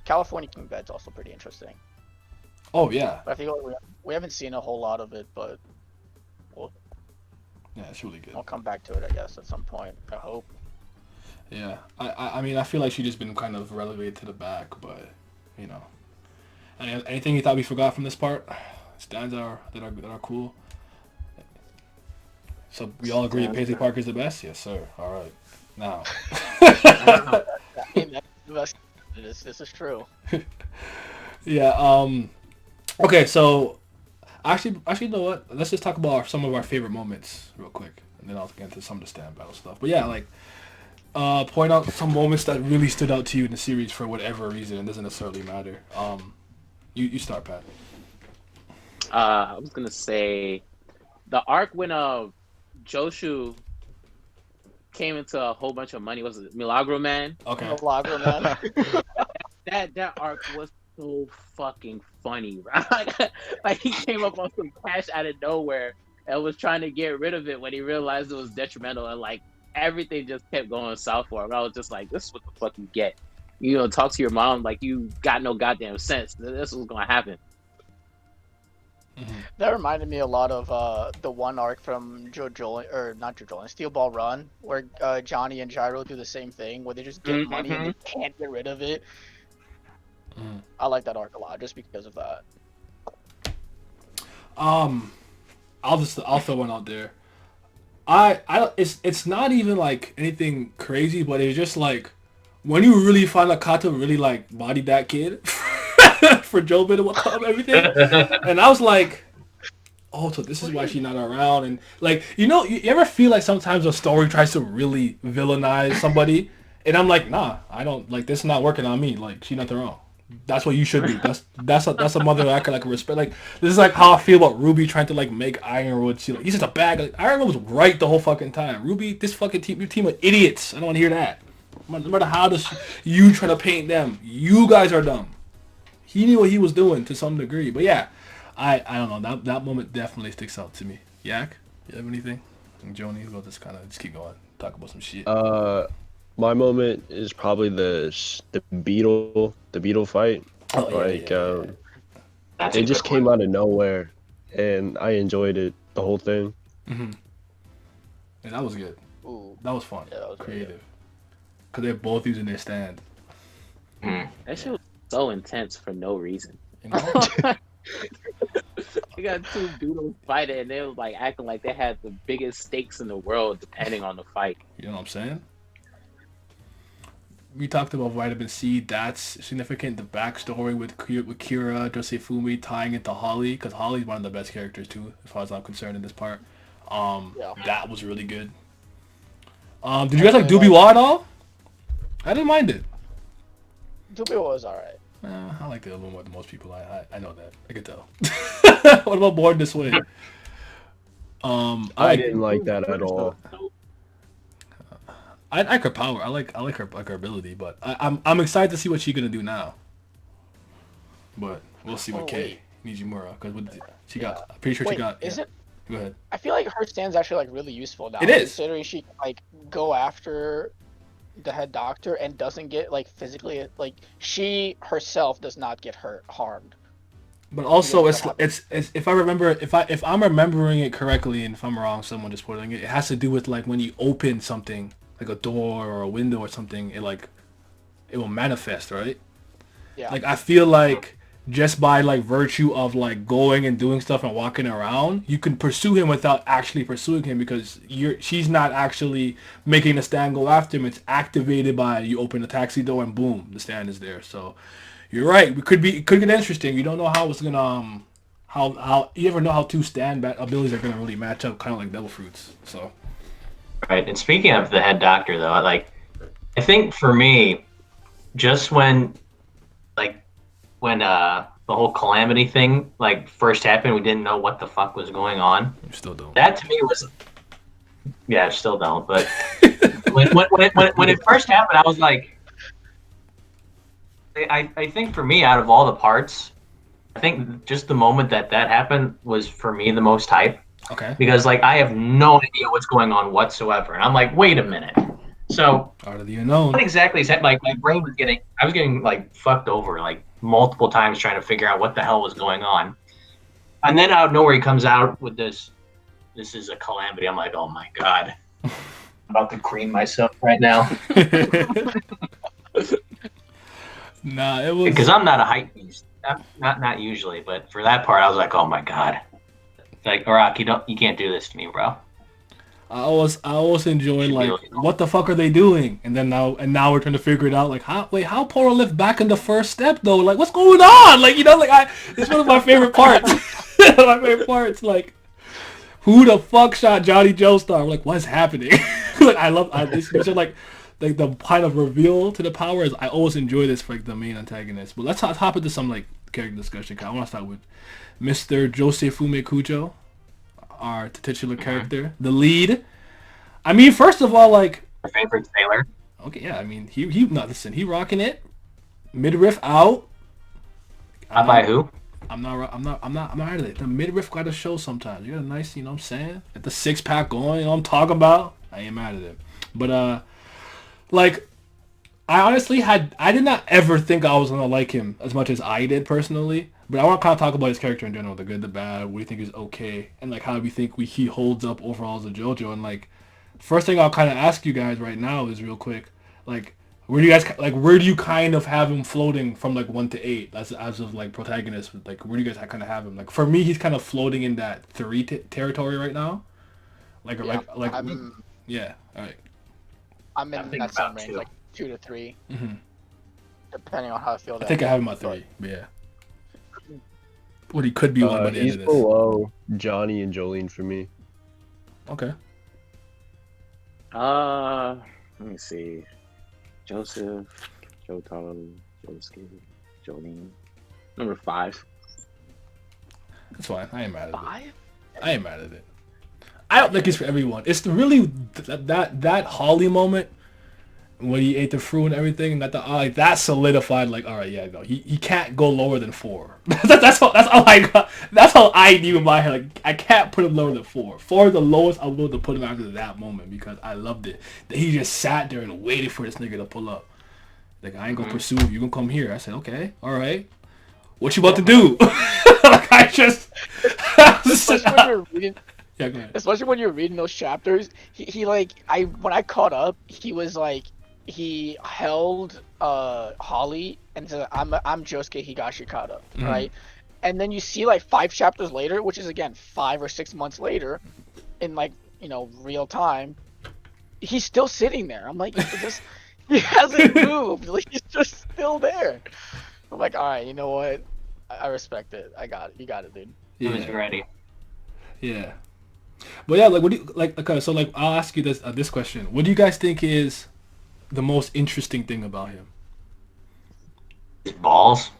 California King Bed's also pretty interesting. Oh yeah, But I feel like we haven't seen a whole lot of it, but yeah, it's really good. I'll come back to it I guess at some point. I hope. Yeah, I mean, I feel like she's just been kind of relegated to the back, but you know, anything you thought we forgot from this part? Stands that are cool. So we all agree Paisley Park is the best. Yes, sir. All right, now. I mean, that's the best. This is true. Yeah. Okay, so actually, you know what? Let's just talk about some of our favorite moments real quick, and then I'll get into some of the stand battle stuff. But yeah, like. Point out some moments that really stood out to you in the series for whatever reason. It doesn't necessarily matter. You start, Pat. I was gonna say the arc when Joshu came into a whole bunch of money. Was it Milagro Man? Okay. Lager, man. That arc was so fucking funny, right? Like he came up on some cash out of nowhere and was trying to get rid of it when he realized it was detrimental, and like everything just kept going south for him. I was just like, this is what the fuck you get. You know, talk to your mom like you got no goddamn sense. This was gonna happen. Mm-hmm. That reminded me a lot of the one arc from Jojo, or not Jojo, Steel Ball Run, where Johnny and Gyro do the same thing, where they just get money and they can't get rid of it. Mm. I like that arc a lot just because of that. I'll throw one out there. It's not even like anything crazy, but it's just like when you really find out Kato really like bodied that kid for Joe Bid and everything, and I was like, oh, so this is why she's not around, and like you ever feel like sometimes a story tries to really villainize somebody, and I'm like, nah, I don't like this is not working on me. Like she's nothing wrong. That's what you should do. That's a mother that I can like respect. Like this is like how I feel about Ruby trying to like make Ironwood. She like he's just a bag. Like, Ironwood was right the whole fucking time. Ruby, this fucking team, your team of idiots. I don't want to hear that. No matter how you try to paint them, you guys are dumb. He knew what he was doing to some degree, but yeah, I don't know. That moment definitely sticks out to me. Yak, you have anything? And Joni, we'll just keep going, talk about some shit. My moment is probably the beetle fight. Oh, yeah, Like That's a it just good came one. out of nowhere, and I enjoyed it, the whole thing. Mm-hmm. Yeah, that was good. Ooh. That was fun. Yeah, that was really creative. Because they're both using their stand. Mm. That shit was so intense for no reason. You know? You got two dudes fighting, and they was like acting like they had the biggest stakes in the world, depending on the fight. You know what I'm saying? We talked about vitamin C. That's significant. The backstory with Kira, Josefumi tying into Holly, because Holly's one of the best characters too, as far as I'm concerned in this part. That was really good. Did you guys like Dubiwa at all? I didn't mind it. Dubio was alright. I like it a little more than most people. I know that. I can tell. What about Born This Way? I didn't like that at all. I like her power. I like her ability, but I'm excited to see what she's gonna do now. But we'll see with Kay Nijimura because she got. I'm pretty sure she got. Is yeah. it? Go ahead. I feel like her stand's actually like really useful now. It is. Considering she can like go after the head doctor and doesn't get like physically like she herself does not get harmed. But also, it's if I'm remembering it correctly, and if I'm wrong, someone just putting it. It has to do with like when you open something, like a door or a window or something, it will manifest, right? Yeah. Like I feel like just by like virtue of like going and doing stuff and walking around, you can pursue him without actually pursuing him because she's not actually making the stand go after him. It's activated by you open the taxi door and boom, the stand is there. So. You're right. It could get interesting. You don't know how it's gonna how you ever know how two stand abilities are gonna really match up, kind of like Devil Fruits. So. Right. And speaking of the head doctor, though, I think for me, just when the whole calamity thing like first happened, we didn't know what the fuck was going on. You still don't. That to me was, yeah, I still don't. But when it first happened, I was like. I think for me, out of all the parts, I think just the moment that happened was for me the most hype. Okay. Because like I have no idea what's going on whatsoever, and I'm like, wait a minute. So out of the unknown. What exactly is that? Like my brain was I was getting like fucked over like multiple times trying to figure out what the hell was going on, and then out of nowhere he comes out with this. This is a calamity. I'm like, oh my god, I'm about to cream myself right now. Nah, it was because I'm not a hype beast. Not usually, but for that part, I was like, oh my god, like Rock, you can't do this to me, bro. I always enjoy like what the fuck are they doing, and now we're trying to figure it out. Like how Poro lift back in the first step though? Like what's going on? Like it's one of my favorite parts. My favorite parts like. Who the fuck shot Johnny Joestar? Like, what's happening? Like, these are like the kind of reveal to the power is I always enjoy this for like the main antagonist. But let's hop into some like character discussion. I want to start with Mr. Josefume Kujo, our titular character, the lead. I mean, first of all, like my favorite sailor. Okay, yeah. I mean, he rocking it. Midriff out. By who? I'm not out of it. The midriff got to show sometimes. You got a nice, you know what I'm saying? Get the 6-pack going, you know what I'm talking about? I ain't mad at it. But, like, I did not ever think I was going to like him as much as I did personally. But I want to kind of talk about his character in general, the good, the bad, what do you think is okay, and, like, how we think he holds up overall as a JoJo. And, like, first thing I'll kind of ask you guys right now is real quick, like, where do you kind of have him floating from like 1 to 8 as of like protagonist? Like where do you guys kind of have him? Like for me, he's kind of floating in that 3 territory right now. Like yeah, all right. I'm in that same range, like 2 to 3, depending on how I feel. I think I have him at 3, but yeah. What he could be one by the end of this. He's below Johnny and Jolene for me. Okay. Let me see. Joseph, Jotaro, Josuke, Jolene. Number 5. That's fine. I ain't mad at it. 5? I ain't mad at it. I don't think it's for everyone. It's really that Holly moment when he ate the fruit and everything. That solidified. Like, all right, yeah, no, he can't go lower than 4. that's all I got. That's all I knew in my head. Like, I can't put him lower than 4. 4 is the lowest I'm willing to put him after that moment because I loved it. That he just sat there and waited for this nigga to pull up. Like, I ain't gonna pursue you. You gonna come here? I said, okay, all right. What you about to do? Like, I just. Especially when you're reading. Yeah, go ahead. Especially when you're reading those chapters, when I caught up, he was like, he held Holly and said, I'm Josuke Higashikata, right? And then you see like 5 chapters later, which is again 5 or 6 months later, in like, you know, real time, he's still sitting there. I'm like, he hasn't moved. Like he's just still there. I'm like, all right, you know what? I respect it. I got it. You got it, dude. He was ready. Yeah. But yeah, like, what do you like? Okay, so like, I'll ask you this question: what do you guys think is the most interesting thing about him? His balls.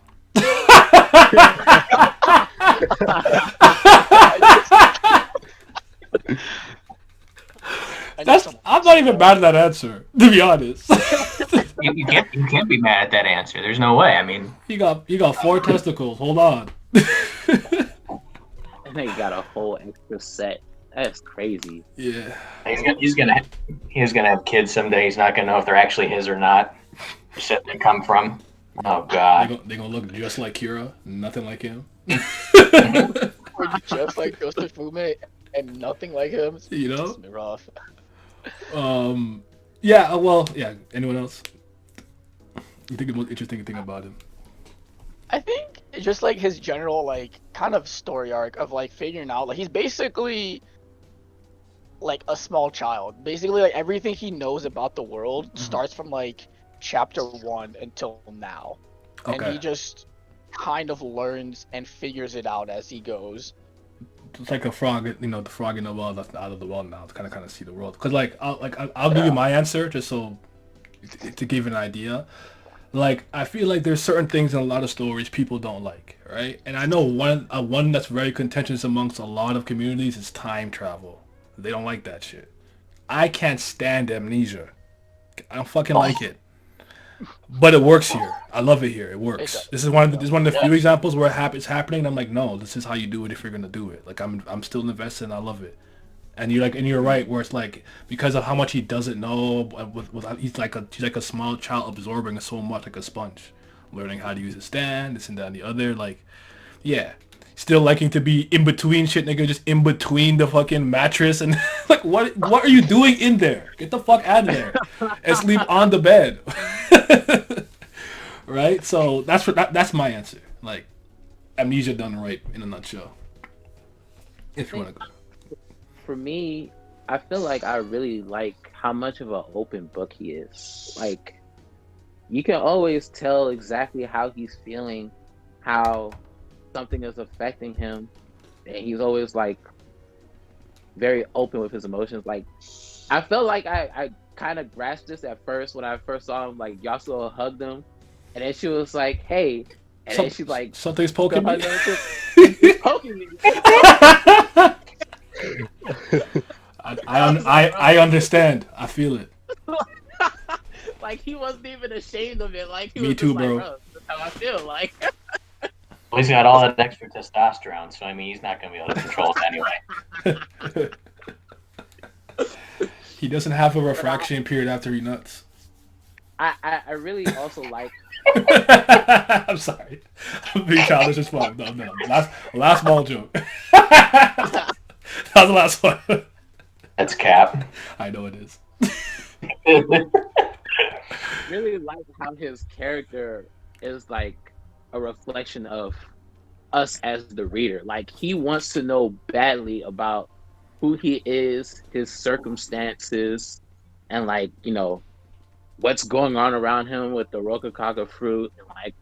not even mad at that answer, to be honest. You can't be mad at that answer. There's no way. I mean, you got 4 testicles. Hold on. And they got a whole extra set. That's crazy. Yeah. he's gonna have kids someday. He's not gonna know if they're actually his or not. The shit they come from. Oh God. They're gonna look just like Kira, nothing like him. Or just like Joseph Fume and nothing like him. You know? It's rough. Yeah. Well. Yeah. Anyone else? You think the most interesting thing about him? I think it's just like his general like kind of story arc of like figuring out like he's basically like a small child. Basically like everything he knows about the world starts from like chapter 1 until now. Okay. And he just kind of learns and figures it out as he goes. It's like a frog, you know, the frog in the well that's out of the well now to kind of see the world. Because I'll give you my answer just so to give you an idea. Like I feel like there's certain things in a lot of stories people don't like, right? And I know one that's very contentious amongst a lot of communities is time travel. They don't like that shit. I can't stand amnesia. I don't fucking like it. But it works here. I love it here. It works. This is one of the few examples where it's happening. And I'm like, no, this is how you do it if you're gonna do it. Like I'm still invested and I love it. And you're right where it's like because of how much he doesn't know. He's like a small child absorbing so much like a sponge, learning how to use his stand, this and that and the other. Like, yeah. Still liking to be in between shit, nigga, just in between the fucking mattress and like what are you doing in there? Get the fuck out of there and sleep on the bed. Right? So that's my answer. Like amnesia done right in a nutshell. If you want to go. For me, I feel like I really like how much of an open book he is. Like you can always tell exactly how he's feeling, how something is affecting him, and he's always like very open with his emotions. Like I felt like I kind of grasped this at first when I first saw him. Like Yasuho hugged him, and then she was like, "Hey," and then she's like, "Something's poking me." Poking me. I understand. I feel it. Like he wasn't even ashamed of it. Like he me was too, just bro. Like, bro, that's how I feel. Like. Well, he's got all that extra testosterone, so I mean, he's not going to be able to control it anyway. He doesn't have a refraction period after he nuts. I really also like. I'm sorry. I'm being childish as fuck. No. Last small joke. That was the last one. That's cap. I know it is. Really like how his character is like a reflection of us as the reader. Like he wants to know badly about who he is, his circumstances, and like, you know, what's going on around him with the Rokakaka fruit, and like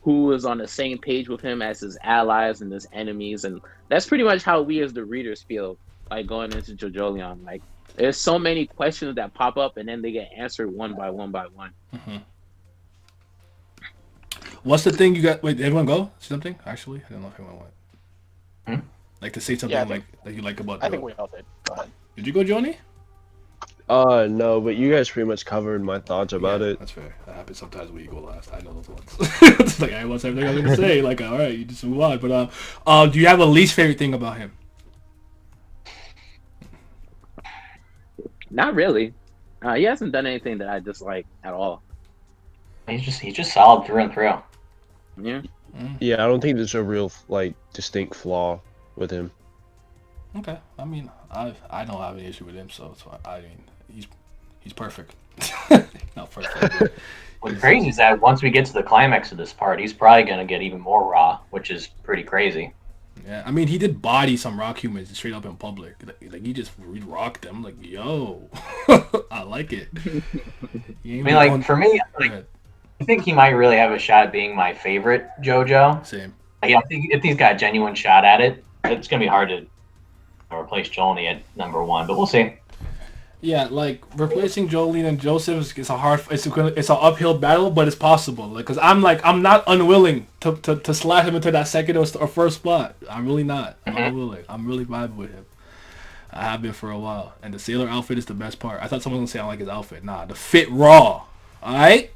who is on the same page with him as his allies and his enemies. And that's pretty much how we as the readers feel like going into JoJo. Like there's so many questions that pop up and then they get answered one by one by one. Mm-hmm. What's the thing you got? Wait, did everyone go? Something? Actually, I don't know if anyone went. Like to say something that you like about Joe. I think we all did. Go ahead. Did you go, Gionni? No, but you guys pretty much covered my thoughts about it. That's fair. That happens sometimes when you go last. I know those ones. It's like I want everything I was gonna say. Like, all right, you just move on. But do you have a least favorite thing about him? Not really. He hasn't done anything that I dislike at all. He's just solid through and through. Yeah. Yeah, I don't think there's a real like distinct flaw with him. Okay. I mean, I don't have any issue with him, so it's fine. I mean, he's perfect. Not perfect. What's crazy is that once we get to the climax of this part, he's probably gonna get even more raw, which is pretty crazy. Yeah, I mean, he did body some rock humans straight up in public. Like he just rocked them. Like, yo, I like it. I mean, like for me, like, I think he might really have a shot at being my favorite JoJo. Same. Like, I think if he's got a genuine shot at it, it's gonna be hard to replace Gionni at number 1, but we'll see. Yeah, like replacing Jolene and Joseph is it's an uphill battle, but it's possible. Like, cause I'm not unwilling to slide him into that second or first spot. I'm really not. I'm not willing. I'm really vibing with him. I have been for a while. And the sailor outfit is the best part. I thought someone was gonna say I don't like his outfit. Nah, the fit raw. Alright?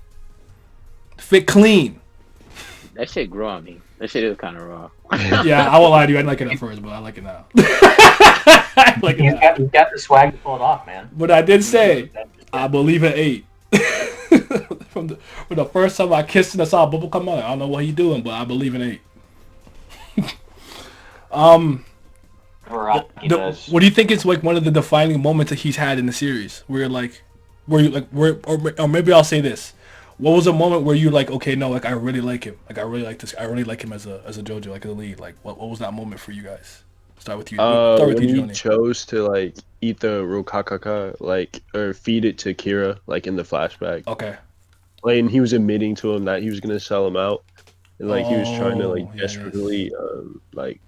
Fit clean. That shit grew on me. That shit is kind of raw. Yeah, I won't lie to you. I didn't like it at first, but I like it now. I like it now. He's got the swag to pull it off, man. But I did say, I believe in 8. From the first time I kissed and I saw a bubble come out, I don't know what he's doing, but I believe in 8. What do you think is like one of the defining moments that he's had in the series? Where or maybe I'll say this: what was a moment where you like, okay, no, like I really like him, like I really like this, I really like him as a JoJo, like a lead. Like what was that moment for you guys? Start with you. Start with when you, he Gionni. chose to like eat the Rokakaka, like or feed it to Kira, like in the flashback. Okay. Like, and he was admitting to him that he was gonna sell him out, and like he was trying to like yeah, desperately like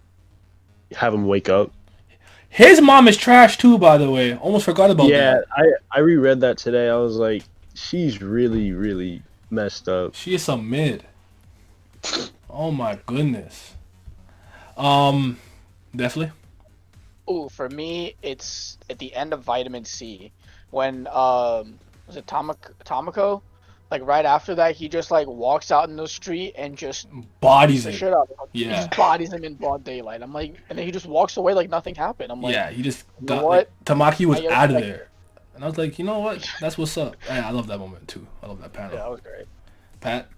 have him wake up. His mom is trash too, by the way. Almost forgot about that. Yeah, I reread that today. I was like, she's really, really messed up. She is some mid. Oh my goodness. Definitely. Ooh, for me, it's at the end of Vitamin C when was it Tomoko? Like right after that, he just like walks out in the street and just Bodies the it. shit up. He Yeah. just bodies him in broad daylight. I'm like, and then he just walks away like nothing happened. I'm like, Yeah, he just you know what? Tamaki was I out of like- there. And I was like, you know what? That's what's up. Yeah, I love that moment too. I love that panel. Yeah, that was great. Pat?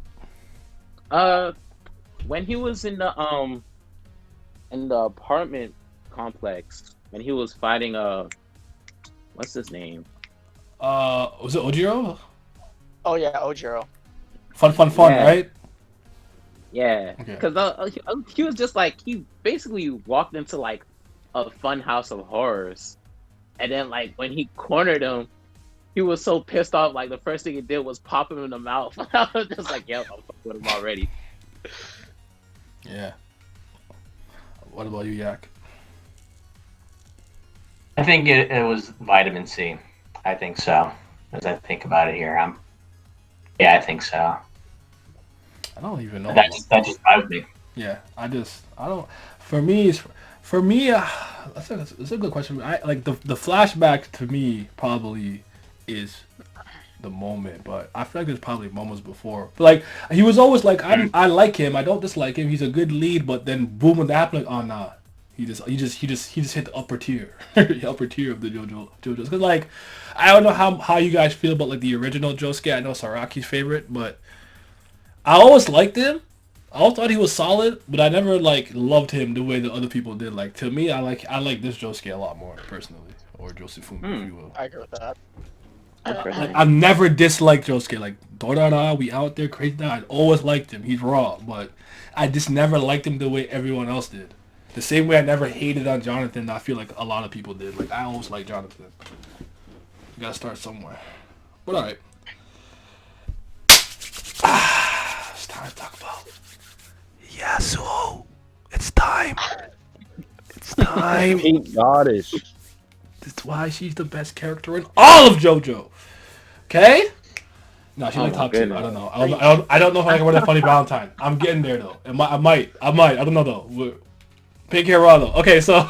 When he was in the apartment complex, when he was fighting what's his name? Was it Ojiro? Oh yeah, Ojiro. Fun, Yeah. right? Yeah, Okay. because he was just like, he basically walked into like a fun house of horrors, and then like when he cornered him, he was so pissed off. Like the first thing he did was pop him in the mouth. I was just like, yeah, I'm fucking with him already. Yeah. What about you, Yak? I think it was Vitamin C. I think so. As I think about it here, yeah, I think so. I don't even know. That just drives me. Yeah, I don't. For me, that's a good question. I like the flashback to me probably is the moment, but I feel like there's probably moments before. But like he was always like, I like him. I don't dislike him. He's a good lead. But then boom, when that happened, like, oh nah, he just hit the upper tier, the upper tier of the JoJo's. Because like I don't know how you guys feel about like the original Josuke. I know Saraki's favorite, but I always liked him. I always thought he was solid, but I never like loved him the way the other people did. Like to me, I like this Josuke a lot more personally, or Josefumi, if you will. I agree with that. Like, I've never disliked Josuke. Like Dorara, we out there crazy now. I always liked him. He's raw, but I just never liked him the way everyone else did. The same way I never hated on Jonathan. I feel like a lot of people did. Like I always liked Jonathan. You gotta start somewhere. But all right. It's time to talk about Yasuho. It's time. It's time. Pink goddess. That's why she's the best character in all of JoJo. Okay? No, she's like my top 2. goodness. I don't know. I don't know if I can wear that funny Valentine. I'm getting there though. I might. I don't know though. Pink hair raw though. Okay, so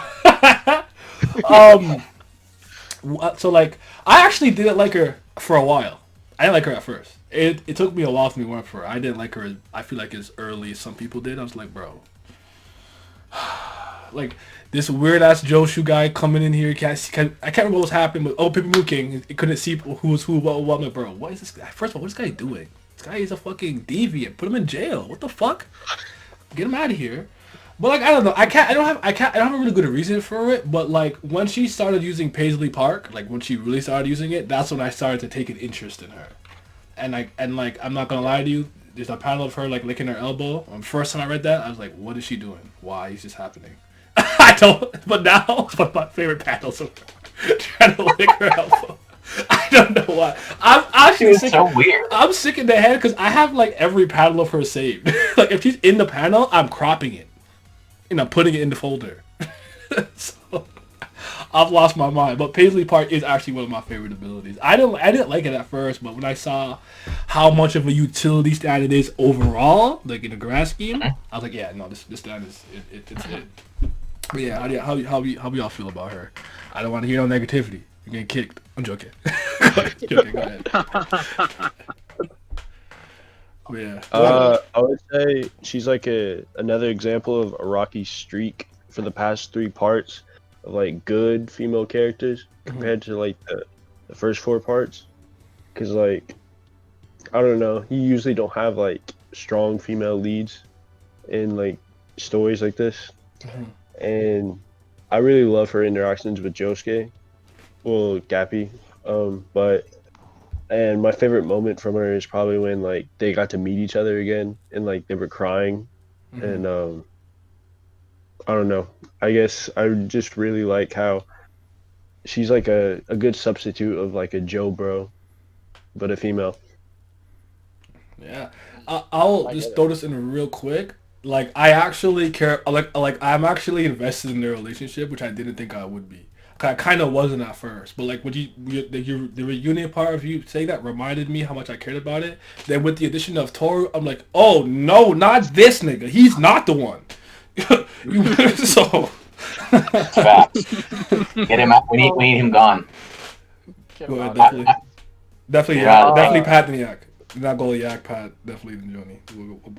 so like I actually didn't like her for a while. I didn't like her at first. It took me a while for me to warm up for her. I didn't like her. I feel like as early as some people did. I was like, bro, like this weird ass Joshu guy coming in here. I can't remember what was happening. But Pipimu King, it couldn't see who was who. What. I'm like, bro, what is this guy? First of all, what's this guy doing? This guy is a fucking deviant. Put him in jail. What the fuck? Get him out of here. But like I don't know. I don't have a really good reason for it. But like when she started using Paisley Park, like when she really started using it, that's when I started to take an interest in her. And like I'm not gonna lie to you, there's a panel of her like licking her elbow. First time I read that, I was like, what is she doing? Why is this happening? I don't. But now, it's one of my favorite panels of her trying to lick her elbow. I don't know why. I'm actually sick. So weird. I'm sick in the head because I have like every panel of her saved. Like if she's in the panel, I'm cropping it. And I'm putting it in the folder. So I've lost my mind. But Paisley Park is actually one of my favorite abilities. I didn't like it at first, but when I saw how much of a utility stat it is overall, like in the grand scheme, I was like, yeah, no, this stat is it's it. But yeah, how y'all feel about her? I don't want to hear no negativity. You're getting kicked. I'm joking. Joking. Go ahead. But yeah. I would say she's like another example of a rocky streak for the past 3 parts of like good female characters compared to like the first 4 parts. Cause like I don't know, you usually don't have like strong female leads in like stories like this, and I really love her interactions with Josuke, well Gappy, but. And my favorite moment from her is probably when like they got to meet each other again and like they were crying, and I don't know. I guess I just really like how she's like a good substitute of like a Joe bro, but a female. Yeah, I'll just throw this in real quick. Like, I actually care. Like I'm actually invested in their relationship, which I didn't think I would be. I kind of wasn't at first, but like when the reunion part of you saying that reminded me how much I cared about it. Then with the addition of Toru, I'm like, oh no, not this nigga. He's not the one. So. Facts. Get him out. We need him gone. Go ahead, definitely. Definitely, Yeah, definitely Pat and Yak. Not go Yak, Pat, definitely than Johnny.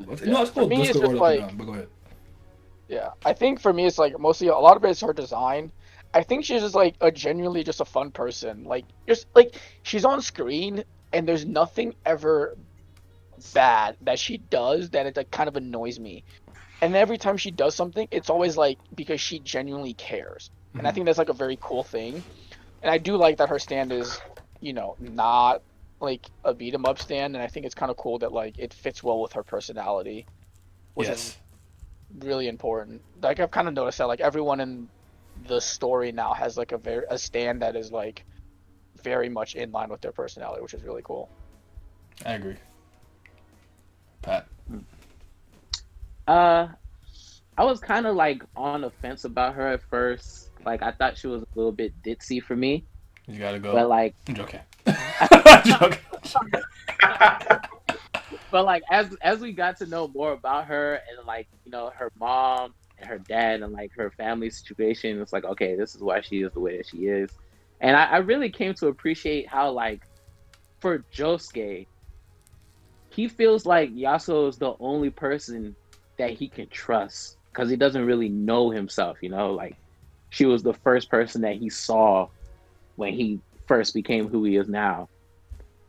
Let's go order up and down, but go ahead. Yeah, I think for me it's like mostly a lot of it is her design. I think she's just like a genuinely just a fun person. Like just like she's on screen and there's nothing ever bad that she does that it like kind of annoys me. And every time she does something, it's always like because she genuinely cares. And I think that's like a very cool thing. And I do like that her stand is, not like a beat 'em up stand, and I think it's kind of cool that like it fits well with her personality. Which is really important. Like I've kind of noticed that like everyone in the story now has like a stand that is like very much in line with their personality, which is really cool. I agree. Pat. I was kind of like on the fence about her at first. Like I thought she was a little bit ditzy for me. You gotta go. But like, I'm joking. I'm joking. But like as we got to know more about her and like her mom and her dad and like her family situation, it's like okay, this is why she is the way that she is, and I really came to appreciate how like for Josuke, he feels like Yasuo is the only person that he can trust because he doesn't really know himself. Like she was the first person that he saw when he first became who he is now.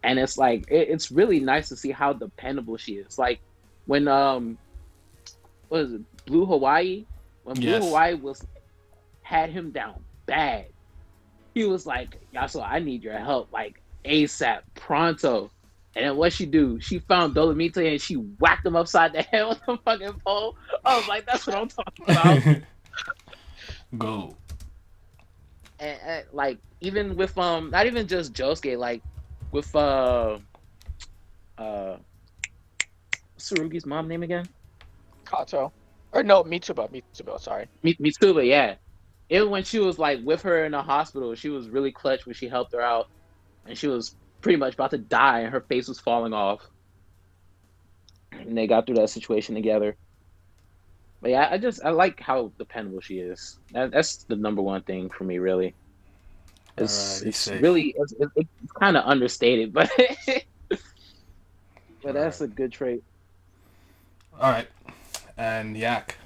And it's like it's really nice to see how dependable she is. Like when what is it, Blue Hawaii? When Blue Hawaii had him down bad, he was like, Yasuo, I need your help, like ASAP, pronto. And then what she do? She found Dolomite and she whacked him upside the head with a fucking pole. I was like, that's what I'm talking about. Go. And like even with not even just Josuke, like with Tsurugi's mom name again? Kato. Or no, Mitsuba, sorry. Mitsuba, yeah. Even when she was like with her in the hospital, she was really clutch when she helped her out. And she was pretty much about to die and her face was falling off. And they got through that situation together. But yeah, I like how dependable she is. That's the number one thing for me, really. It's really it's kind of understated, but but that's a good trait. All right, and Yak.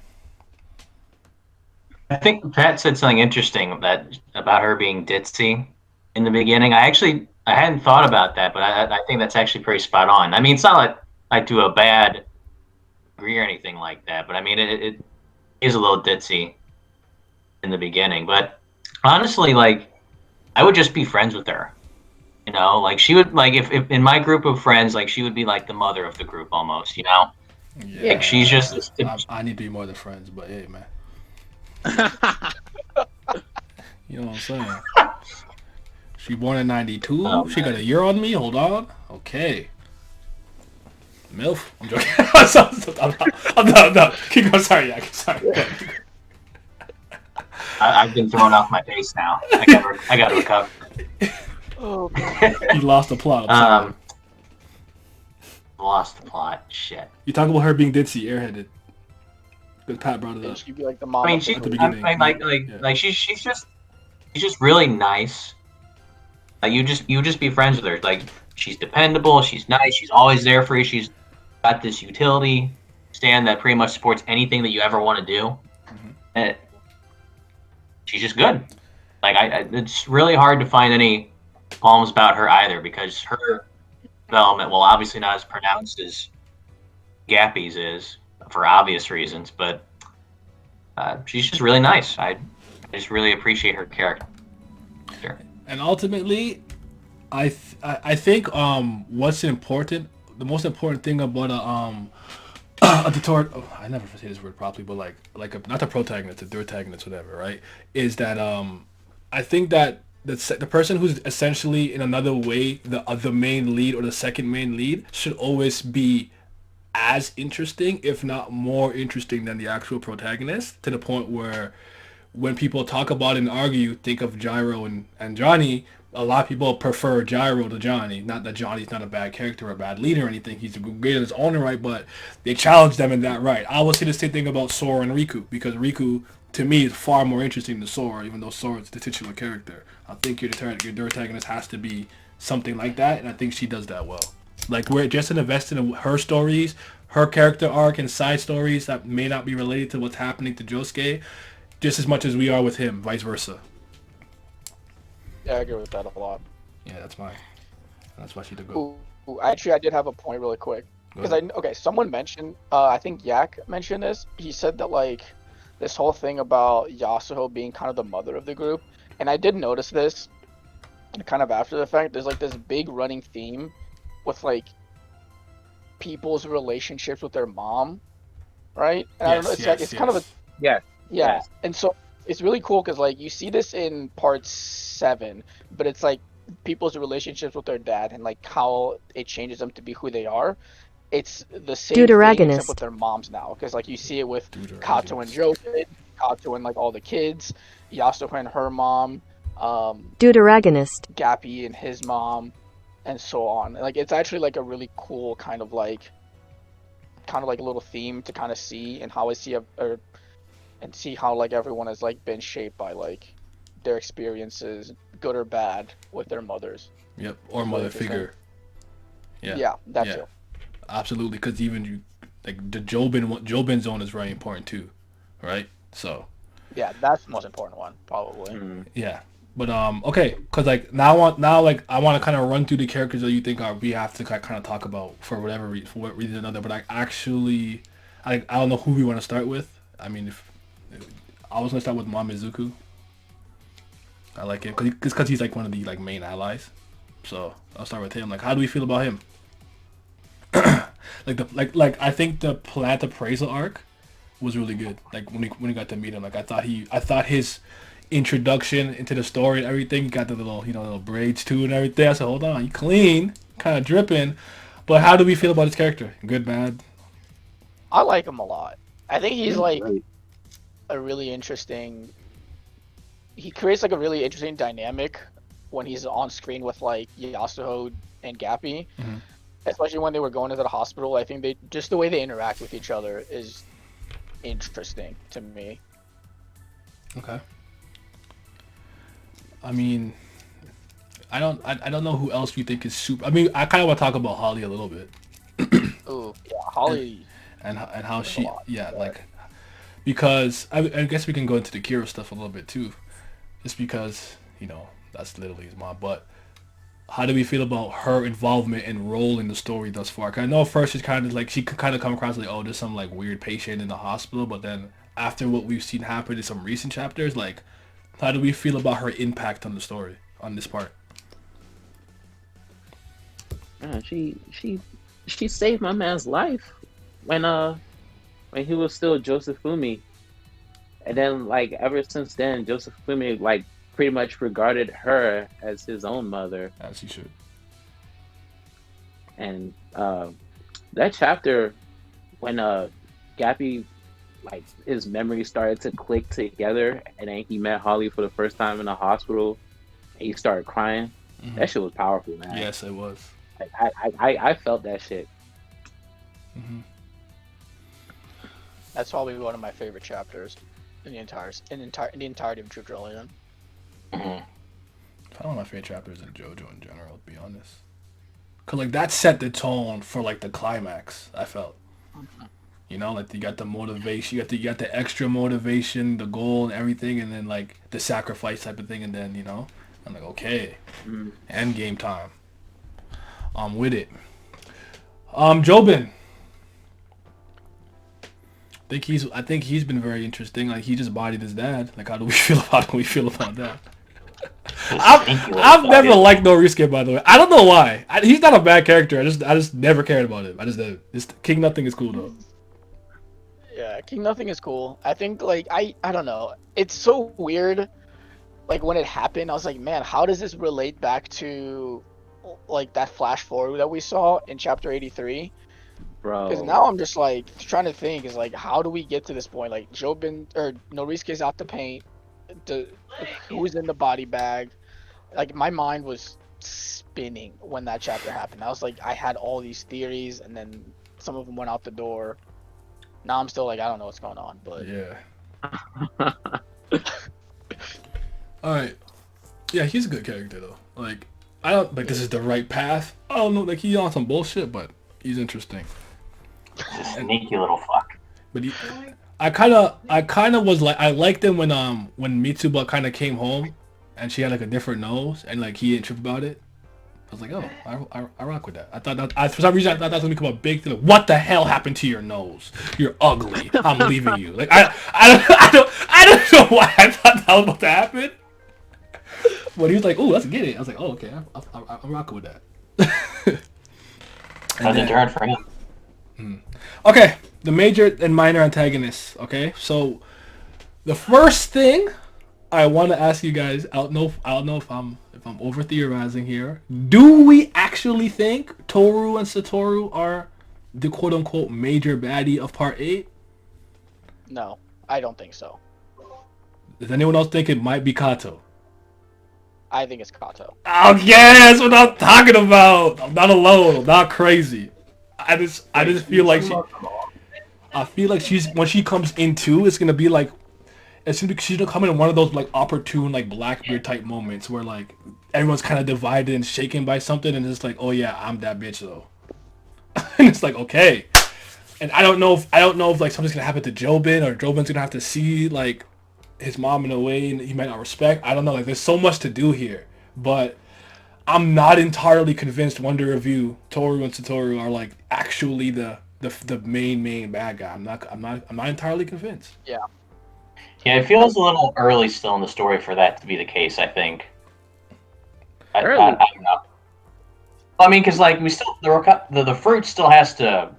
I think Pat said something interesting about her being ditzy in the beginning. I hadn't thought about that, but I think that's actually pretty spot on. I mean, it's not like I do a bad degree or anything like that, but I mean, it is a little ditzy in the beginning. But honestly, like, I would just be friends with her. Like she would, like if in my group of friends, like she would be like the mother of the group almost. Yeah. Like she's just. I need to be more than friends, but hey, man. You know what I'm saying? She born in 92. Oh, she got a year on me. Hold on. Okay. MILF. I'm joking. I'm not. Keep going. Sorry, Yak. Sorry. I've been thrown off my base now. I got to recover. Oh, God. You lost the plot. Lost the plot. Shit. You talk about her being ditzy, airheaded. Because Pat brought it up. She'd be like the mom. I mean, at the beginning. she's just she's just really nice. Like you just be friends with her. Like she's dependable. She's nice. She's always there for you. She's got this utility stand that pretty much supports anything that you ever want to do. And she's just good. Like it's really hard to find any qualms about her either because her development, well, obviously not as pronounced as Gappy's is for obvious reasons, but she's just really nice. I just really appreciate her character. And ultimately, I think what's important, the most important thing about a tutorial, I never say this word properly, but not the protagonist, the protagonist, whatever, right? Is that I think that the person who's essentially in another way the main lead or the second main lead should always be as interesting, if not more interesting than the actual protagonist, to the point where when people talk about and argue, think of Gyro and Johnny, a lot of people prefer Gyro to Johnny. Not that Johnny's not a bad character or a bad leader or anything. He's great in his own right, but they challenge them in that right. I will say the same thing about Sora and Riku, because Riku, to me, is far more interesting than Sora, even though Sora is the titular character. I think your protagonist has to be something like that, and I think she does that well. Like, we're just invested in her stories, her character arc, and side stories that may not be related to what's happening to Josuke, just as much as we are with him, vice versa. Yeah, I agree with that a lot. Yeah, that's why she did go. Ooh, actually, I did have a point really quick. Because someone mentioned, I think Yak mentioned this. He said that, like, this whole thing about Yasuho being kind of the mother of the group. And I did notice this kind of after the fact. There's, like, this big running theme with, like, people's relationships with their mom, right? And I don't know, it's kind of a... Yeah. Yeah, and so it's really cool because, like, you see this in part 7, but it's like people's relationships with their dad and like how it changes them to be who they are. It's the same thing except with their moms now, because like you see it with Kato and Jojo, Kato and like all the kids, Yasuho and her mom, Gappy and his mom, and so on. Like it's actually like a really cool kind of like a little theme to kind of see, and how I see and see how like everyone has like been shaped by like their experiences, good or bad, with their mothers. Yep, or mother figure. Yeah, that too. Absolutely, because even you, like the Jobin zone is very important too, right? So. Yeah, that's the most important one, probably. Yeah, but okay, because like I want to kind of run through the characters that you think we have to kind of talk about for whatever reason, for what reason or another. But I don't know who we want to start with. I mean, if I was gonna start with Mamezuku. I like him because he's like one of the like main allies. So I'll start with him. Like, how do we feel about him? I think the plant appraisal arc was really good. Like when we got to meet him, like I thought his introduction into the story and everything. He got the little braids too and everything. I said, hold on, he clean, kind of dripping. But how do we feel about his character? Good, bad? I like him a lot. I think he's like a really interesting. He creates like a really interesting dynamic when he's on screen with like Yasuho and Gappy, especially when they were going into the hospital. I think the way they interact with each other is interesting to me. Okay. I mean, I don't know who else you think is super. I mean, I kind of want to talk about Holly a little bit. Ooh, yeah, Holly. And how she, because I guess we can go into the Kira stuff a little bit too. Just because, that's literally his mom. But how do we feel about her involvement and role in the story thus far? Cause I know at first it's kind of like, she could kind of come across like, oh, there's some like weird patient in the hospital. But then after what we've seen happen in some recent chapters, like, how do we feel about her impact on the story, on this part? She saved my man's life when he was still Josephumi. And then, like, ever since then, Josephumi, like, pretty much regarded her as his own mother. As he should. And that chapter, when Gappy, like, his memory started to click together, and then he met Holly for the first time in the hospital, and he started crying. That shit was powerful, man. Yes, it was. I felt that shit. That's probably one of my favorite chapters in the entirety of True Trillion. Mhm. Probably one of my favorite chapters in JoJo in general, to be honest. Cause like that set the tone for like the climax. I felt, you know, like you got the motivation, you got the extra motivation, the goal, and everything, and then like the sacrifice type of thing, and then I'm like, okay, Mm. end game time. I'm with it. Jobin. I think he's been very interesting. Like he just bodied his dad. Like how do we feel about that? I've never liked Norisuke, by the way. I don't know why. He's not a bad character. I just never cared about him. This King Nothing is cool though. Yeah, King Nothing is cool. I think like I don't know. It's so weird. Like when it happened, I was like, man, how does this relate back to like that flash forward that we saw in chapter 83? Because Bro. now I'm just like trying to think is like how do we get to this point? Like Jobin or Norisuke's out the paint. The who's in the body bag? Like my mind was spinning when that chapter happened. I was like, I had all these theories, and then some of them went out the door. Now I'm still like, I don't know what's going on, but Yeah. All right. Yeah, he's a good character though. Like I don't like this is the right path. I don't know. Like he's on some bullshit, but he's interesting. He's a sneaky little fuck. But I kind of was like I liked him when Mitsuba kind of came home, and she had like a different nose, and like he didn't trip about it. I was like, oh, I rock with that. I thought for some reason I thought that was gonna become a big thing. Like, what the hell happened to your nose? You're ugly. I'm leaving you. Like I don't know why I thought that was about to happen. But he was like, oh, let's get it. I was like, oh, okay, I'm rocking with that. A deterrent for him. Okay, the major and minor antagonists. Okay, so the first thing I want to ask you guys, I don't know if I'm over theorizing here. Do we actually think Toru and Satoru are the quote unquote major baddie of Part 8? no, I don't think so. Does anyone else think it might be Kato? I think it's Kato. Oh yeah, that's what I'm talking about. I'm not alone. I'm not crazy. I just feel like she's when she comes into, it's gonna be like she's gonna come in one of those like opportune like Blackbeard type moments where like everyone's kind of divided and shaken by something, and it's like, oh yeah, I'm that bitch though. And it's like, okay. And I don't know if like something's gonna happen to Jobin, or Jobin's gonna have to see like his mom in a way and he might not respect. I don't know. Like there's so much to do here, but I'm not entirely convinced Wonder Review, Toru and Satoru are like actually the main bad guy. I'm not entirely convinced. Yeah. Yeah, it feels a little early still in the story for that to be the case, I think. I don't know. I mean, because like we still the fruit still has to,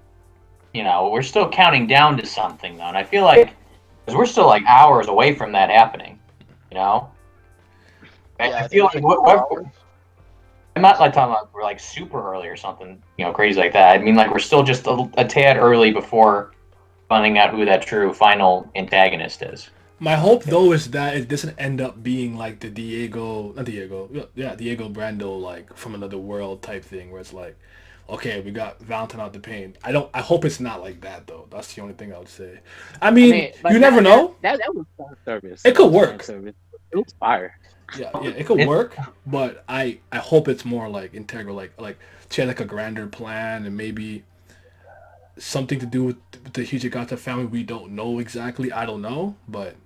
we're still counting down to something though, and I feel like because we're still like hours away from that happening, Yeah, I feel like what I'm not like talking about we're like super early or something, crazy like that. I mean, like we're still just a tad early before finding out who that true final antagonist is. My hope though is that it doesn't end up being like the Diego Brando like from another world type thing where it's like, okay, we got Valentine out the pain. I hope it's not like that though. That's the only thing I would say. I mean you never know. That was fan service. It could work. It was fire. Yeah, it could work, but I hope it's more like integral, like she had like a grander plan and maybe something to do with the Hijikata family we don't know exactly. I don't know, but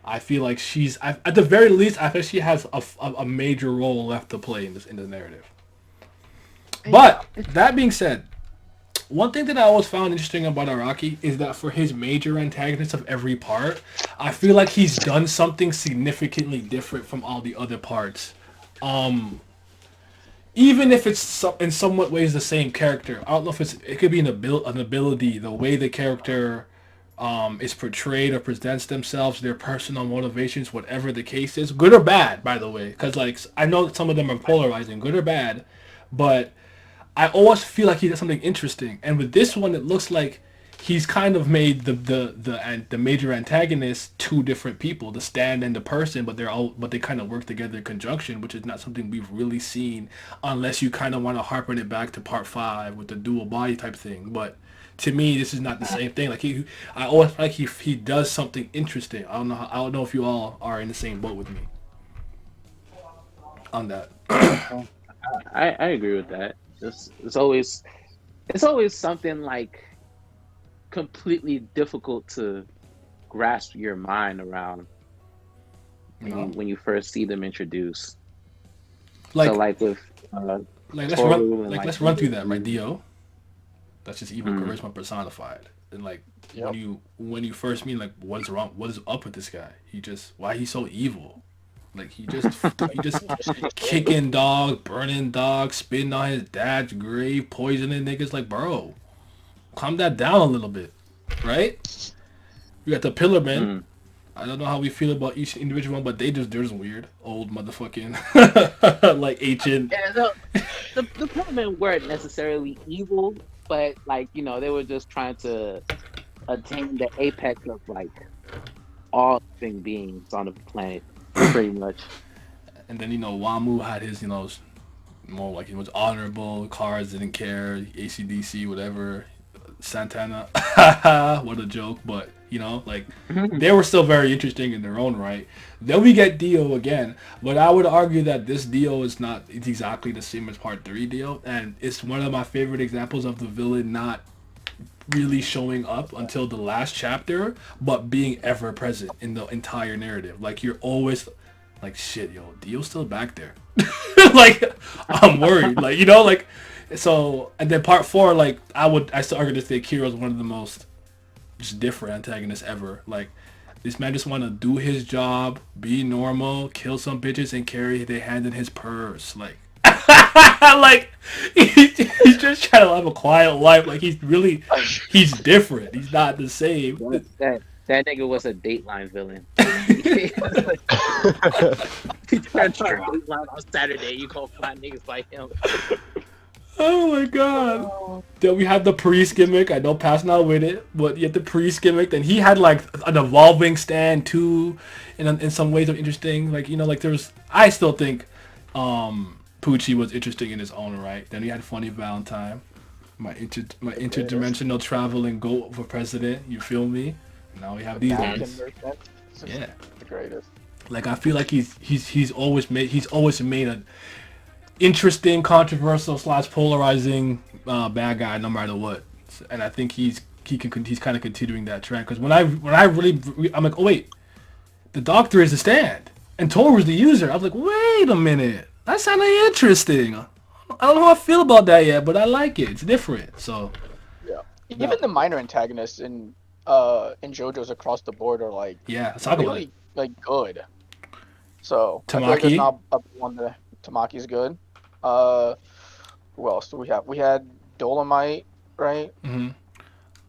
I feel like she's at the very least I think she has a major role left to play in the narrative. But that being said, one thing that I always found interesting about Araki is that for his major antagonist of every part, I feel like he's done something significantly different from all the other parts. Even if it's in somewhat ways the same character. I don't know if it could be an ability, the way the character is portrayed or presents themselves, their personal motivations, whatever the case is, good or bad, by the way. Because like I know that some of them are polarizing, good or bad, but I always feel like he does something interesting, and with this one, it looks like he's kind of made the major antagonist two different people, the stand and the person, but they kind of work together in conjunction, which is not something we've really seen unless you kind of want to harpen it back to part 5 with the dual body type thing. But to me, this is not the same thing. Like I always feel like he does something interesting. I don't know if you all are in the same boat with me. on that. I agree with that. It's always something like completely difficult to grasp your mind around You when you know, when you first see them introduced. So like like with uh, like Toru and like let's run through that, right? Dio. That's just evil mm, charisma personified. And like Yep. when you first meet, like, what's wrong? What is up with this guy? Why he's so evil? Like he just kicking dog, burning dog, spitting on his dad's grave, poisoning niggas. Like, bro, calm that down a little bit, right? We got the Pillar Men. mm. I don't know how we feel about each individual one, but they're just weird, old motherfucking, like ancient. Yeah, the Pillmen weren't necessarily evil, but like they were just trying to attain the apex of like all living beings on the planet, pretty much. And then Wamu had his more like he was honorable. Cars didn't care. ACDC, whatever. Santana, what a joke. But like they were still very interesting in their own right. Then we get Dio again, but I would argue that this Dio is not exactly the same as Part 3 Dio, and it's one of my favorite examples of the villain not really showing up until the last chapter, but being ever present in the entire narrative. Like you're always like, shit, yo, Dio's still back there. Like I'm worried. Like like so. And then Part 4, like I still argue to say Kiro's one of the most just different antagonists ever. Like this man just want to do his job, be normal, kill some bitches, and carry their hand in his purse. Like, like he's just trying to have a quiet life. Like he's different. He's not the same. That nigga was a Dateline villain. He turned on Dateline on Saturday. You gonna find niggas like him. Oh my god. Then we had the priest gimmick. I know Pat's not with it, but you had the priest gimmick. Then he had like an evolving stand too, in some ways are interesting. Like like I still think Poochie was interesting in his own right. Then we had Funny Valentine, my interdimensional traveling goat for president. You feel me? Now we have these ones. Yeah, The greatest. like I feel like he's always made an interesting, controversial / polarizing bad guy no matter what. And I think he's kind of continuing that trend. Because when I really I'm like, oh wait, the Doctor is the stand and Toru's the user. I was like, wait a minute, that sounded interesting. I don't know how I feel about that yet, but I like it. It's different. So Yeah. Even the minor antagonists in JoJo's across the board are like yeah, let's talk about it. really like good. So I feel like there's Tamaki. not one that Tamaki's good. Who else do we have? We had Dolomite, right? hmm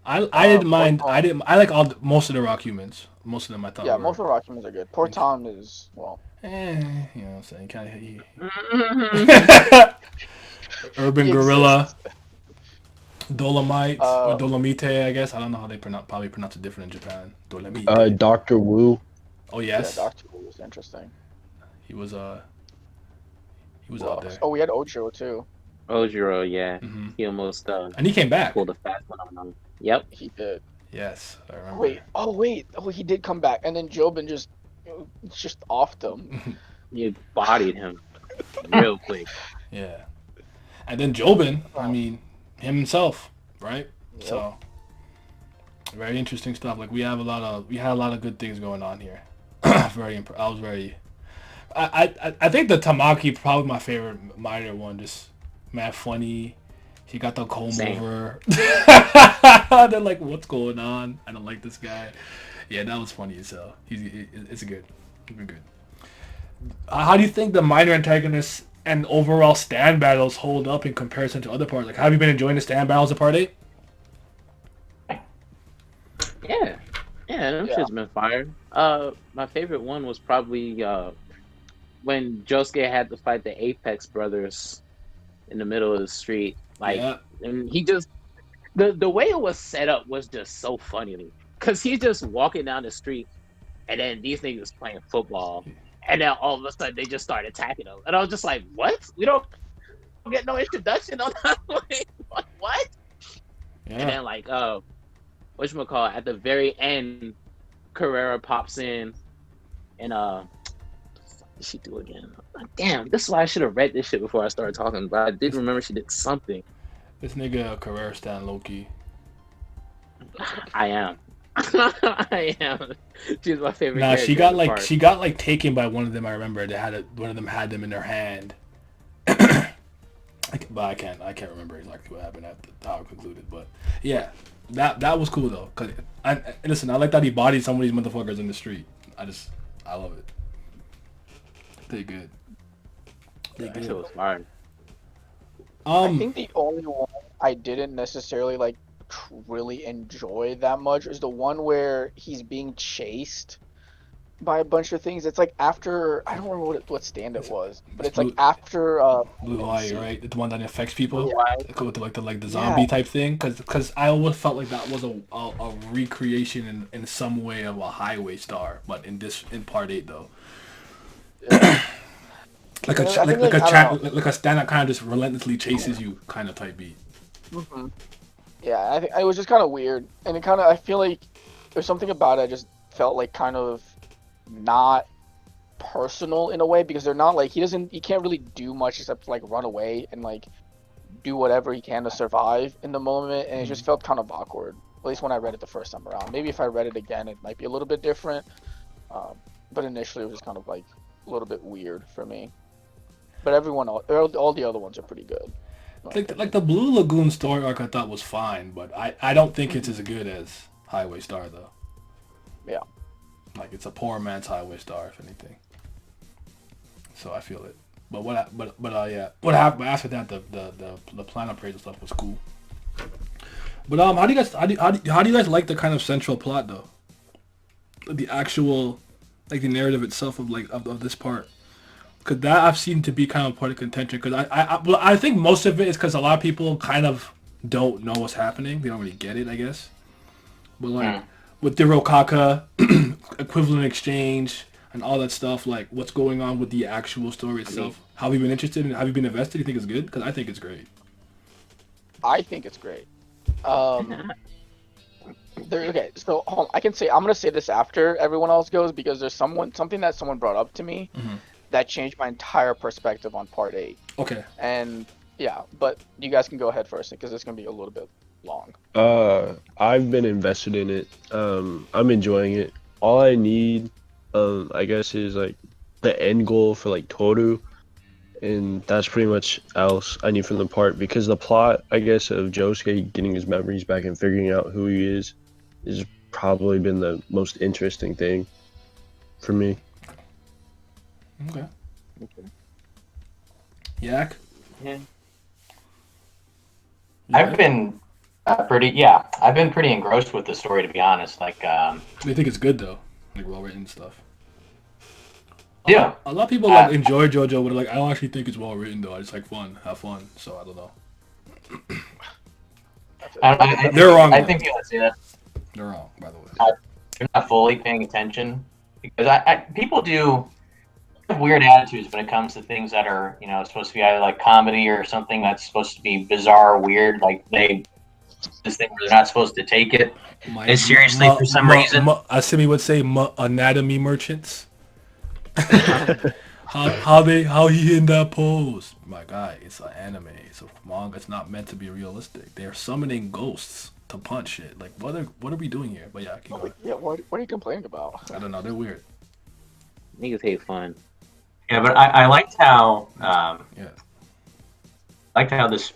I didn't mind. Portom. I like most of the Rock Humans. Most of them I thought Yeah, were. most of the Rock Humans are good. Portom is well. You know what I'm saying? Kind of. Mhm. Urban He Gorilla, exists. Dolomite, or Uh, Dolomite, I guess. I don't know how they probably pronounce it different in Japan. Dolomite. Dr. Wu. Oh yeah, yes, Doctor Who was interesting. he was he was Who out else? there. Oh, we had Ojo too. Ojiro, yeah, hmm he almost And he came back. pulled a fast one on him. Yep. He did. Yes, I remember. Wait. Oh, he did come back, and then Jobin just offed him. You bodied him real quick. Yeah, and then Jobin. I mean, himself, right? Yep. So very interesting stuff. Like we had a lot of good things going on here. I was very. I think the Tamaki probably my favorite minor one. Just mad funny. He got the comb Same. over. They're like, what's going on? I don't like this guy. Yeah, that was funny as hell. It's good. It's been good. How do you think the minor antagonists and overall stand battles hold up in comparison to other parts? Like, have you been enjoying the stand battles of Part 8? Yeah, them Yeah. shit's been fire. My favorite one was probably when Josuke had to fight the Apex brothers in the middle of the street. Like, Yeah. and he just the way it was set up was just so funny to me. Cause he's just walking down the street, and then these niggas playing football, and then all of a sudden they just start attacking him, and I was just like, "What? We don't get no introduction on that." Like, what? And Yeah. then like whatchamacallit, at the very end, Carrera pops in and did she do again? Damn, this is why I should have read this shit before I started talking. But I did remember she did something. This nigga a career stan Loki. I am. I am. She's my favorite. Nah, character she got in the like park. she got like taken by one of them. I remember they had one of them had them in their hand. But I can't remember exactly what happened after how it concluded. But yeah, that was cool though. Cause listen, I like that he bodied some of these motherfuckers in the street. I love it. They good. They That shit good. was fire. I think the only one I didn't necessarily like really enjoy that much is the one where he's being chased by a bunch of things. It's like after I don't remember what stand it was, but it's like Blue- after Blue let me Hawaii, see. right? It's the one that affects people. Why? With the Yeah. zombie type thing. Cause I always felt like that was a recreation in some way of a Highway Star, but in part 8 though. Like a I think, like a I chat don't know. like a stand that kind of just relentlessly chases you kind of type beat. hmm Yeah, I think it was just kind of weird, and it kind of I feel like there's something about it I just felt like kind of not personal in a way because they're not like he can't really do much except like run away and like do whatever he can to survive in the moment, and it just felt kind of awkward. At least when I read it the first time around. Maybe if I read it again, it might be a little bit different. But initially, it was kind of like a little bit weird for me. But all the other ones are pretty good. Like the Blue Lagoon story arc I thought was fine, but I don't think it's as good as Highway Star though. Yeah. Like it's a poor man's Highway Star if anything. So I feel it. But what happened after that the plan appraisal stuff was cool. But how do you guys like the kind of central plot though? The actual like the narrative itself of like of this part. Cause that I've seen to be kind of part of contention. Cause I think most of it is because a lot of people kind of don't know what's happening. They don't really get it, I guess. But like with the Rokaka equivalent exchange and all that stuff, like what's going on with the actual story itself. Have you been interested in? Have you been invested? Do you think it's good? Because I think it's great. I think it's great. Okay, so hold on, I'm gonna say this after everyone else goes because there's something that someone brought up to me that changed my entire perspective on part 8. Okay. And yeah, but you guys can go ahead first because it's gonna be a little bit long. I've been invested in it. I'm enjoying it. All I need, I guess, is like the end goal for like Toru, and that's pretty much else I need from the part because the plot, I guess, of Josuke getting his memories back and figuring out who he is probably been the most interesting thing for me. Okay. Yak? Yeah. You I've like it? been I've been pretty engrossed with the story to be honest. Like, They think it's good though, like well written stuff. yeah, A lot of people like enjoy JoJo, but like I don't actually think it's well written though. I just like have fun. So I don't know. They're wrong. I think you would say that They're wrong, by the way. you're not fully paying attention because people do have weird attitudes when it comes to things that are supposed to be either like comedy or something that's supposed to be bizarre, or weird. Like this thing where they're not supposed to take it as seriously for some reason. As Simi would say, anatomy merchants. how he in that pose? My guy, it's an anime. It's a manga. It's not meant to be realistic. They're summoning ghosts to punch shit. Like what are we doing here? But yeah, keep going. Yeah, what are you complaining about? I don't know. They're weird. Niggas hate fun. Yeah, but I liked how Yeah. this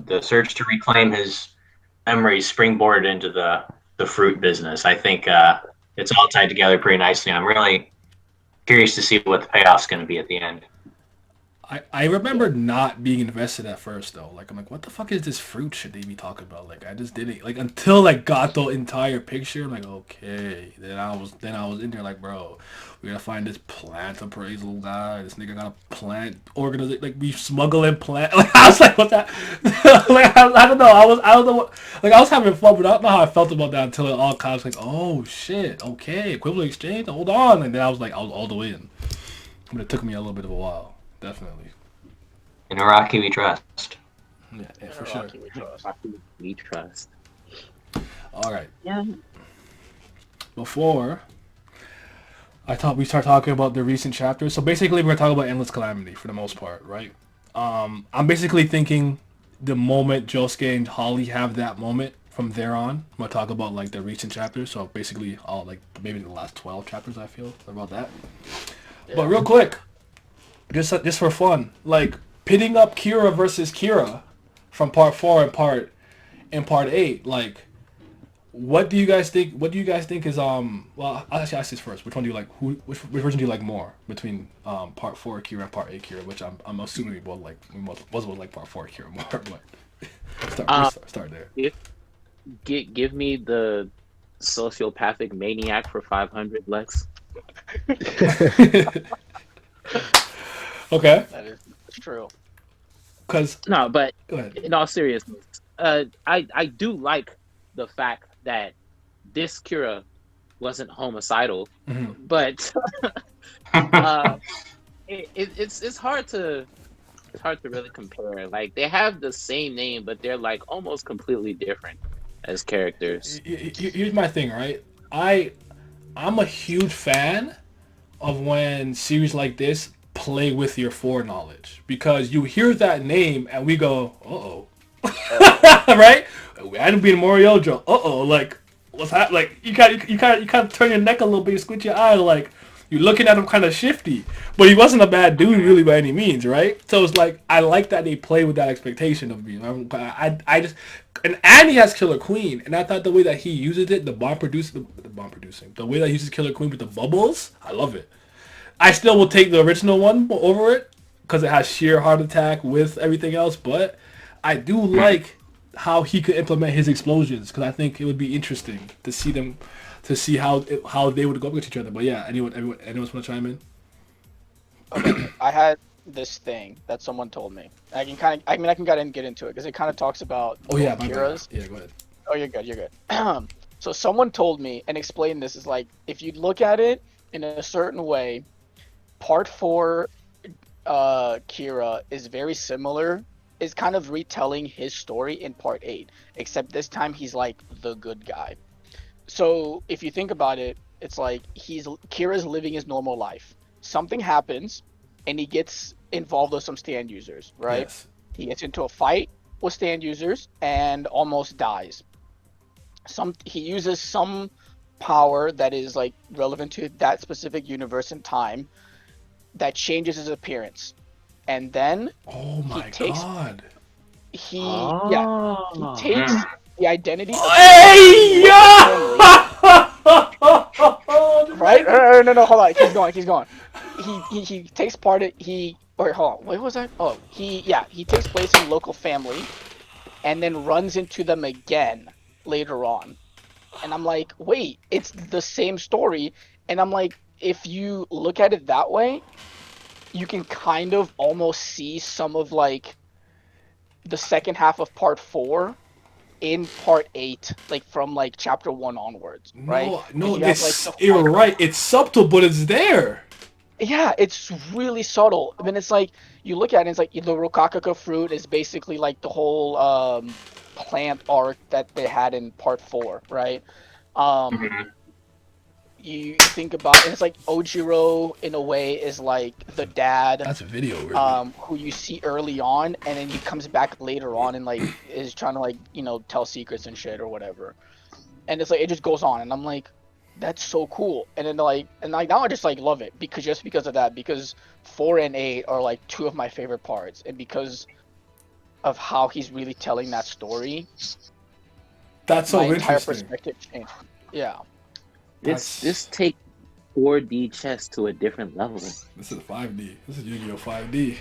the search to reclaim his memories springboarded into the fruit business. I think it's all tied together pretty nicely. I'm really curious to see what the payoff's going to be at the end. I remember not being invested at first though. Like I'm like, what the fuck is this fruit shit they be talking about? Like I just didn't like until like got the entire picture. I'm like, okay. Then I was in there like, bro, we gotta find this plant appraisal guy. This nigga got a plant organization. Like we smuggling plant. Like I was like, what's that? Like I don't know. I don't know what. Like I was having fun, but I don't know how I felt about that until it all kind of like, oh shit, okay, equivalent exchange. Hold on, and then I was all the way in. But it took me a little bit of a while. Definitely. In Iraqi, we trust. Yeah, for sure. We trust. All right. Yeah. Before I thought we start talking about the recent chapters. So basically, we're talking about Endless Calamity for the most part, right? I'm basically thinking the moment Josuke and Holly have that moment from there on, I'm gonna talk about like the recent chapters. So basically, all like maybe the last 12 chapters. I feel about that. Yeah. But real quick, just for fun, like pitting up Kira versus Kira from part 4 and part 8, like. What do you guys think? What do you guys think is Well, I'll actually ask this first. Which one do you like? Which version do you like more between part 4 Kira and part 8 Kira? Which I'm assuming we both like part 4 Kira more. But start there. Give me the sociopathic maniac for 500, Lex. Okay. That is true. Cause No, but go ahead. in all seriousness, I do like the fact that this Kira wasn't homicidal, but it's hard to really compare. Like they have the same name, but they're like almost completely different as characters. Here's my thing, right? I'm a huge fan of when series like this play with your foreknowledge because you hear that name and we go, uh-oh. Right? I didn't be in Morioh Cho. Uh-oh, like what's that? Like you kind of turn your neck a little bit, you squint your eye, like you're looking at him kind of shifty. But he wasn't a bad dude really by any means, right? So it's like I like that they play with that expectation of me. I just and Annie has Killer Queen, and I thought the way that he uses it, the way that he uses Killer Queen with the bubbles, I love it. I still will take the original one over it because it has sheer heart attack with everything else, but I do like how he could implement his explosions because I think it would be interesting to see how they would go against each other. But yeah, anyone want to chime in? Okay, I had this thing that someone told me. I can kind of get into it because it kind of talks about Oh yeah, my Kira's. bad. Yeah, go ahead. Oh, you're good. So someone told me and explained this is like if you look at it in a certain way, part 4 Kira is very similar. Is kind of retelling his story in part 8, except this time he's like the good guy. So if you think about it, it's like Kira's living his normal life. Something happens, and he gets involved with some stand users, right? Yes. He gets into a fight with stand users and almost dies. He uses some power that is like relevant to that specific universe and time that changes his appearance. And then Oh my god. He takes the identity of Hey right? No, hold on. He's going. He takes part of hold on. What was that? Oh, he takes place in local family and then runs into them again later on. And I'm like, wait, it's the same story. And I'm like, if you look at it that way, you can kind of almost see some of like the second half of part 4 in part 8, like from like chapter 1 onwards, right? No, you're right. It's subtle, but it's there. Yeah, it's really subtle. I mean, it's like you look at it, it's like the Rokakaka fruit is basically like the whole plant arc that they had in part 4, right? You think about it, and it's like Ojiro in a way is like the dad. That's a video. Really. Who you see early on, and then he comes back later on and like is trying to like tell secrets and shit or whatever. And it's like it just goes on, and I'm like, that's so cool. And then now I just like love it because of that, because 4 and 8 are like 2 of my favorite parts, and because of how he's really telling that story. That's so my interesting. entire perspective changed. Yeah. This take 4D chess to a different level. This is 5D. This is Yu-Gi-Oh 5D.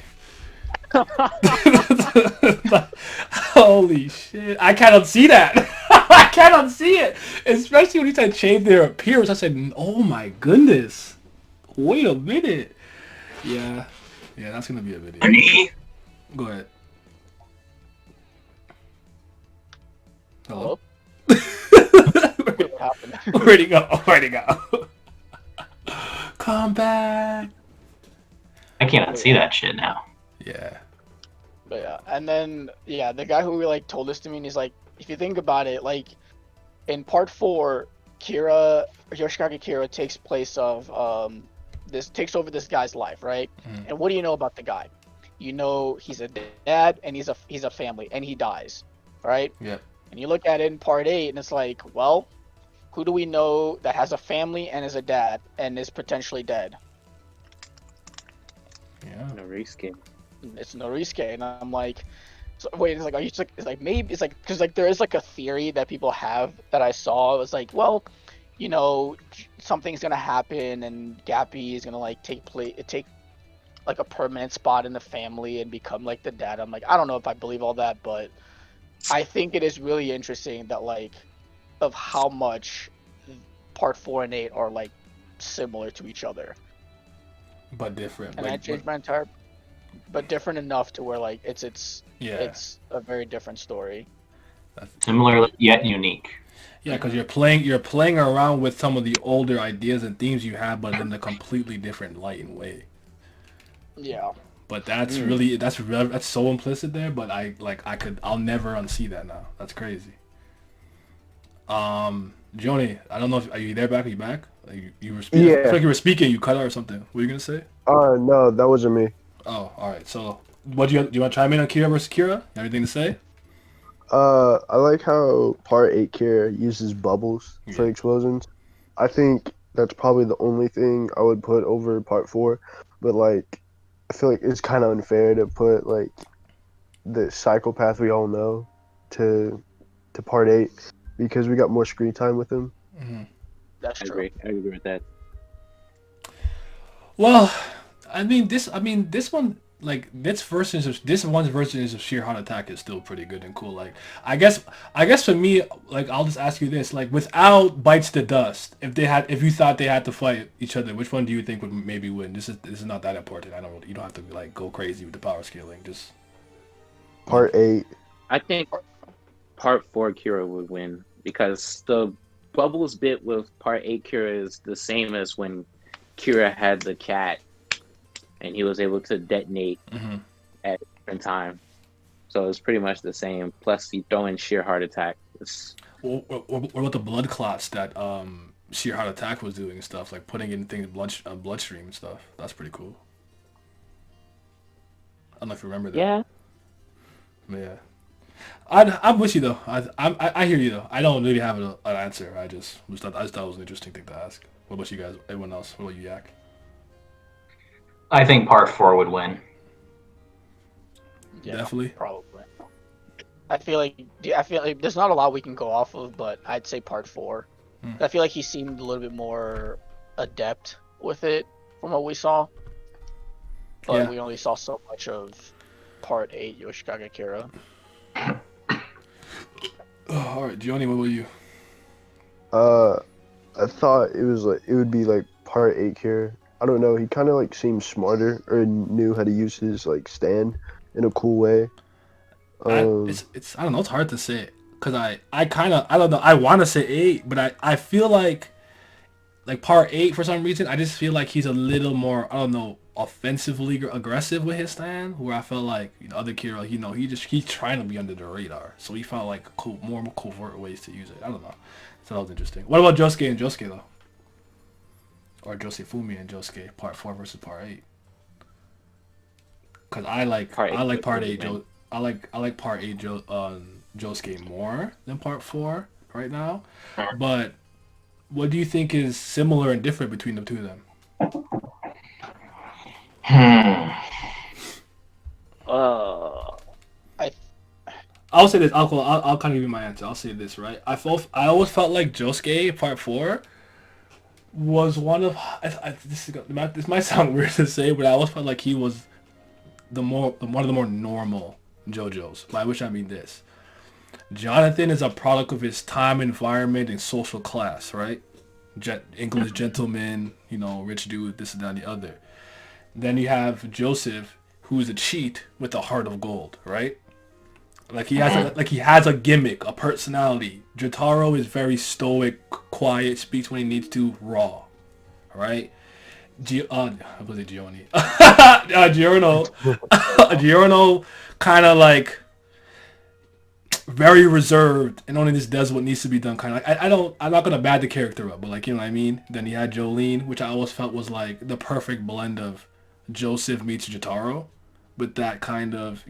Holy shit! I cannot see that. I cannot see it, especially when he said change their appearance. I said, "Oh my goodness! Wait a minute." Yeah, that's gonna be a video. Go ahead. Hello. What happened? Where'd he go? Come back. I cannot see that shit now. Yeah. But yeah, and then the guy who like told this to me, and he's like, if you think about it, like in part 4, Yoshikage Kira takes place of this takes over this guy's life, right? And what do you know about the guy? You know he's a dad and he's a family and he dies, right? Yep. And you look at it in part 8 and it's like, well, who do we know that has a family and is a dad and is potentially dead? Yeah. Norisuke. It's Norisuke, and I'm like, so, wait, it's like, are you it's like maybe it's like because like there is like a theory that people have that I saw. It was like, well, you know, something's gonna happen and Gappy is gonna like take like a permanent spot in the family and become like the dad. I'm like, I don't know if I believe all that, but I think it is really interesting that like of how much part 4 and 8 are like similar to each other. But different. And I changed my entire, but different enough to where like it's Yeah. it's a very different story. Similar yet unique. Yeah, because you're playing around with some of the older ideas and themes you have, but in a completely different light and way. Yeah. But that's really that's so implicit there. But I'll never unsee that now. That's crazy. Gionni, I don't know if are you there? Are you back? You were speaking. I feel like you were speaking. You cut out or something. What were you gonna say? No, that wasn't me. Oh, all right. So, do you want to chime in on Kira versus Kira? You have anything to say? I like how part 8 Kira uses bubbles for explosions. I think that's probably the only thing I would put over part 4. But like, I feel like it's kind of unfair to put like the psychopath we all know to part 8 because we got more screen time with him. Mm-hmm. That's true. I agree with that. Well, I mean this one like this one's version of sheer heart attack is still pretty good and cool. Like I guess for me, like I'll just ask you this: like without bites to dust, if you thought they had to fight each other, which one do you think would maybe win? This is not that important. You don't have to like go crazy with the power scaling. Just part 8. I think part 4 Kira would win because the bubbles bit with part 8 Kira is the same as when Kira had the cat and he was able to detonate at a different time. So it's pretty much the same. Plus you throw in sheer heart attack. Or what the blood clots that sheer heart attack was doing and stuff, like putting in things bloodstream and stuff. That's pretty cool. I don't know if you remember that. Yeah. Yeah. I'm with you though. I hear you though. I don't really have an answer. I just thought it was an interesting thing to ask. What about you guys? Everyone else? What about you, Yak? I think part 4 would win. Yeah, Definitely. Probably. I feel like there's not a lot we can go off of, but I'd say part 4. I feel like he seemed a little bit more adept with it from what we saw. But we only saw so much of part 8 Yoshikage Kira. All right, Gionni, what about you? I thought it would be like part 8 Kira. I don't know. He kind of like seemed smarter or knew how to use his like stand in a cool way. I don't know. It's hard to say because I don't know. I want to say 8, but I feel like part 8 for some reason. I just feel like he's a little more, I don't know, offensively aggressive with his stand. Where I felt like other Kira, he's trying to be under the radar. So he found like more covert ways to use it. I don't know. So that was interesting. What about Josuke and Josuke though? Or Josefumi and Josuke, part 4 versus part 8. Because I like part 8. I like part 8 Josuke more than part 4 right now. But what do you think is similar and different between the two of them? I'll say this. I'll kind of give you my answer. I'll say this, right? I always felt like Josuke part 4 was one of this might sound weird to say, but I always felt like he was one of the more normal JoJos. By which I mean this: Jonathan is a product of his time, environment, and social class, right? English gentleman, rich dude, this and that and the other. Then you have Joseph, who is a cheat with a heart of gold, right? Like he has a gimmick, a personality. Jotaro is very stoic, quiet, speaks when he needs to, raw, right? Was it Gionni? Giorno kind of like very reserved and only just does what needs to be done. Kind of like I'm not gonna bad the character up, but like you know what I mean. Then you had Jolene, which I always felt was like the perfect blend of Joseph meets Jotaro, with that kind of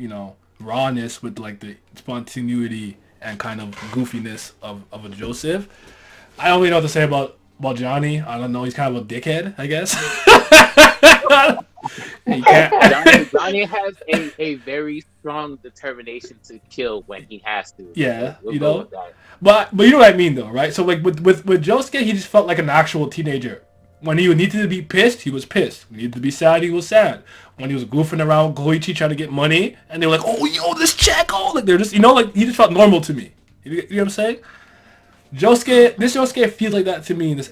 rawness with like the spontaneity and kind of goofiness of a Joseph. I don't really know what to say about Johnny. I don't know. He's kind of a dickhead, I guess. He can't. Johnny has a very strong determination to kill when he has to. Yeah, We'll go with that. But you know what I mean though, right? So like with Josuke, he just felt like an actual teenager. When he needed to be pissed, he was pissed. When he needed to be sad, he was sad. When he was goofing around Koichi trying to get money, and they were like, "Oh, yo, this check!" Oh, like they're just, like he just felt normal to me. You know what I'm saying? This Josuke feels like that to me. That's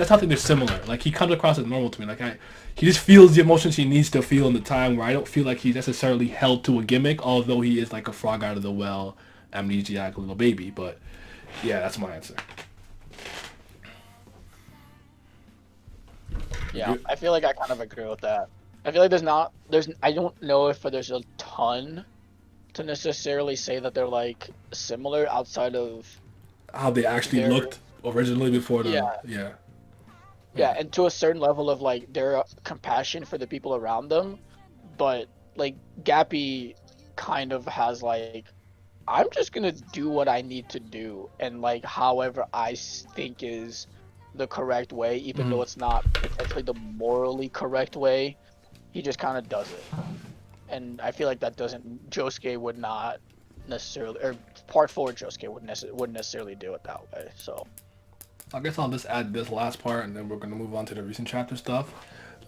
how they're similar. Like he comes across as normal to me. Like he just feels the emotions he needs to feel in the time where I don't feel like he's necessarily held to a gimmick, although he is like a frog out of the well, amnesiac little baby. But yeah, that's my answer. Yeah, I feel like I kind of agree with that. I feel like I don't know if there's a ton to necessarily say that they're like similar outside of How they actually looked originally before the yeah, and to a certain level of like their compassion for the people around them, but like Gappy kind of has like, I'm just gonna do what I need to do, and like however I think is the correct way, even though it's not potentially the morally correct way, he just kind of does it. And I feel like Josuke would not necessarily, or part 4 Josuke wouldn't necessarily do it that way. So I guess I'll just add this last part, and then we're gonna move on to the recent chapter stuff.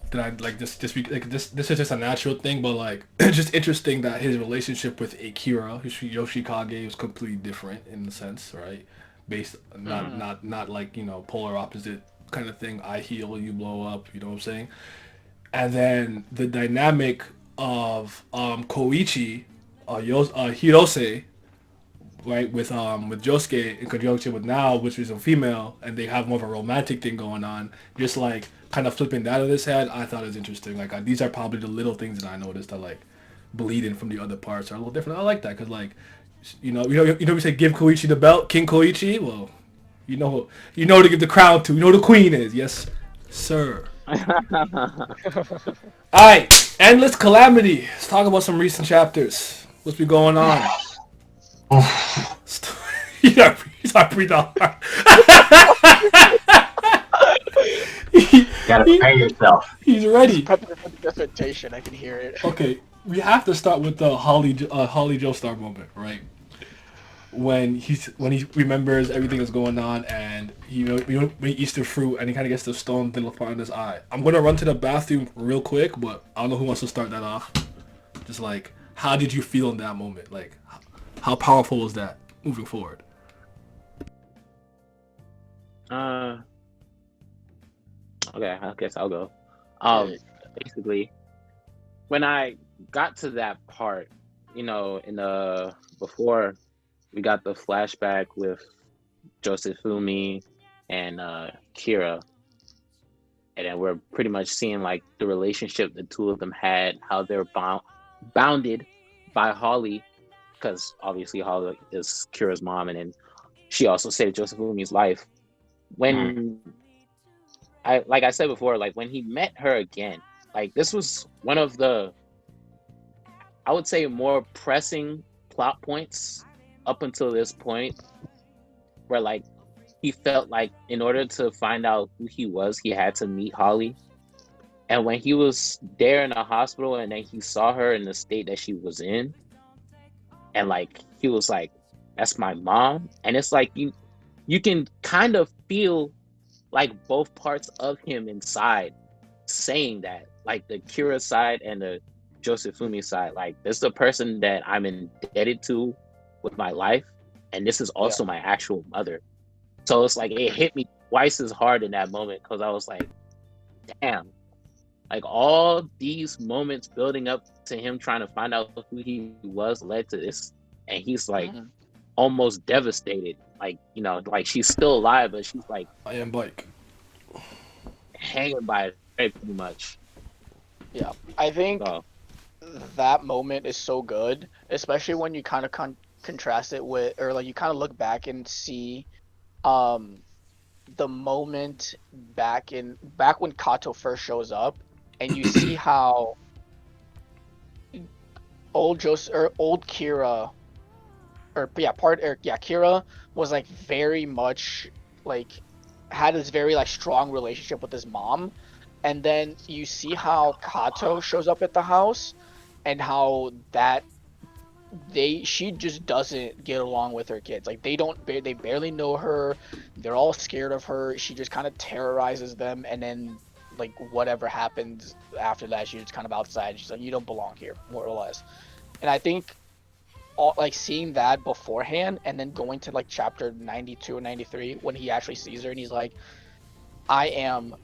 That I like this is just a natural thing, but like it's just interesting that his relationship with Akira Yoshikage was completely different in the sense, right? Based not like polar opposite kind of thing. I heal, you blow up. You know what I'm saying? And then the dynamic of Koichi, Hirose, right, with Josuke in conjunction with Now, which is a female, and they have more of a romantic thing going on. Just like kind of flipping that on his head, I thought it was interesting. Like these are probably the little things that I noticed that like bleeding from the other parts are a little different. I like that because like we say give Koichi the belt, King Koichi. Well, you know to give the crown to. You know who the queen is. Yes, sir. Alright, Endless Calamity. Let's talk about some recent chapters. What's been going on? He's not breathing hard. Gotta prepare yourself. He's ready. prepping for the dissertation, I can hear it. Okay, we have to start with the Holly Joestar moment, right? When he remembers everything that's going on, and when he eats the fruit and he kind of gets the stone thing in his eye. I'm gonna run to the bathroom real quick, but I don't know who wants to start that off. Just like, how did you feel in that moment? Like, how powerful was that moving forward? Okay, I guess I'll go. Basically, when I got to that part, in the before we got the flashback with Josephumi and Kira, and then we're pretty much seeing like the relationship the two of them had, how they're bounded by Holly, because obviously Holly is Kira's mom, and then she also saved Josephumi's life. When like I said before, like when he met her again, like this was one of the, I would say, more pressing plot points up until this point, where like he felt like in order to find out who he was, he had to meet Holly. And when he was there in the hospital and then he saw her in the state that she was in, and like he was like, that's my mom. And it's like you can kind of feel like both parts of him inside saying that, like the Kira side and the Josephumi side, like this is the person that I'm indebted to with my life, and this is also my actual mother. So it's like it hit me twice as hard in that moment, because I was like, damn, like all these moments building up to him trying to find out who he was led to this, and he's like almost devastated, like like she's still alive, but she's like, I am bike hanging by it pretty much. I think that moment is so good, especially when you kind of contrast it with, or like you kind of look back and see the moment back when Kato first shows up, and you see how old Kira, Kira was like very much like had this very like strong relationship with his mom, and then you see how Kato shows up at the house, and how she just doesn't get along with her kids. Like they barely know her. They're all scared of her. She just kind of terrorizes them, and then like whatever happens after that, she's just kind of outside. She's like, you don't belong here, more or less. And I think like seeing that beforehand, and then going to like chapter 92 or 93 when he actually sees her and he's like, I am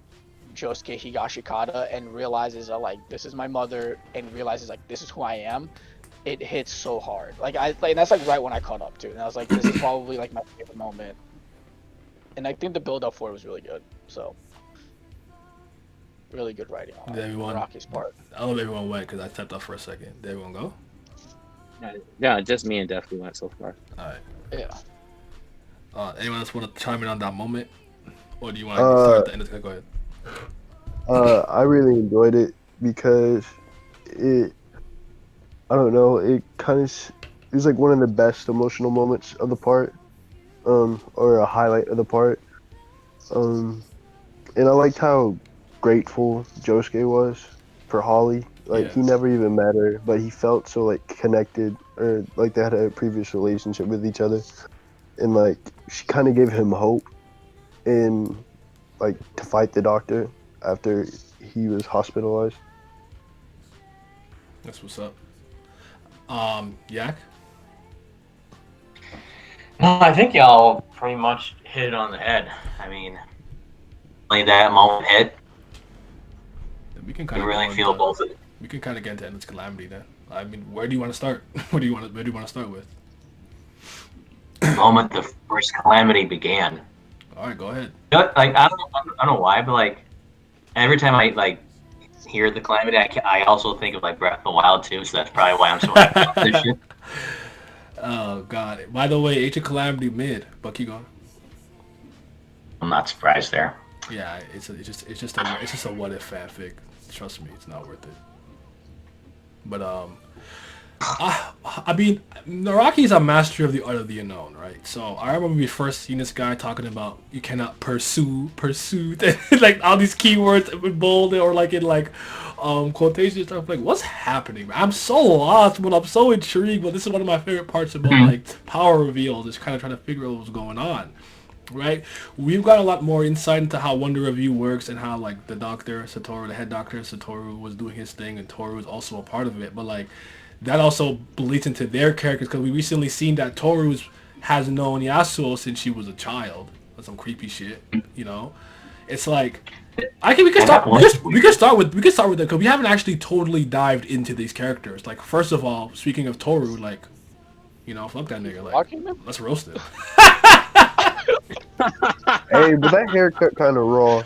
Josuke Higashikata, and realizes like this is my mother, and realizes like this is who I am. It hits so hard. Like that's like right when I caught up to, and I was like, this is probably like my favorite moment. And I think the build up for it was really good. So really good writing on Rocky's part. I don't know if everyone went because I stepped up for a second. Did everyone go? Yeah, just me and Deftly went so far. All right. Yeah. Anyone else want to chime in on that moment, or do you want to start at the end? Go ahead. I really enjoyed it because I don't know, it was like one of the best emotional moments of the part, or a highlight of the part. And I liked how grateful Josuke was for Holly. Like, he never even met her, but he felt so, like, connected, or, like, they had a previous relationship with each other. And, like, she kind of gave him hope in, like, to fight the doctor after he was hospitalized. That's what's up. Yak? No, I think y'all pretty much hit it on the head. I mean, like that moment hit. We can kind You of really feel both of it. We can kind of get into Endless Calamity then. I mean, where do you want to start? Where do you want to start with? The moment the first calamity began. All right, go ahead. Like I don't know why, but like every time I like hear the calamity, I also think of like Breath of the Wild too. So that's probably why I'm so happy about this shit. Oh god. By the way, Age of Calamity mid, but keep going. I'm not surprised there. Yeah, it's just a what if fanfic. Trust me, it's not worth it. But I mean, Naraki's a master of the art of the unknown, right? So I remember we first seen this guy talking about you cannot pursue, like all these keywords with bold or like in like quotation stuff. Like, what's happening? I'm so lost, but I'm so intrigued. But this is one of my favorite parts about like power reveals, is kind of trying to figure out what's going on. Right, we've got a lot more insight into how Wonder Review works and how like the doctor Satoru, the head doctor Satoru, was doing his thing, and Toru was also a part of it. But like that also bleeds into their characters, because we recently seen that Toru has known Yasuho since she was a child. That's some creepy shit, you know. It's like we can start with that, because we haven't actually totally dived into these characters. Like, first of all, speaking of Toru, like, you know, fuck that nigga. Like, let's roast him. Hey, but that haircut kind of raw.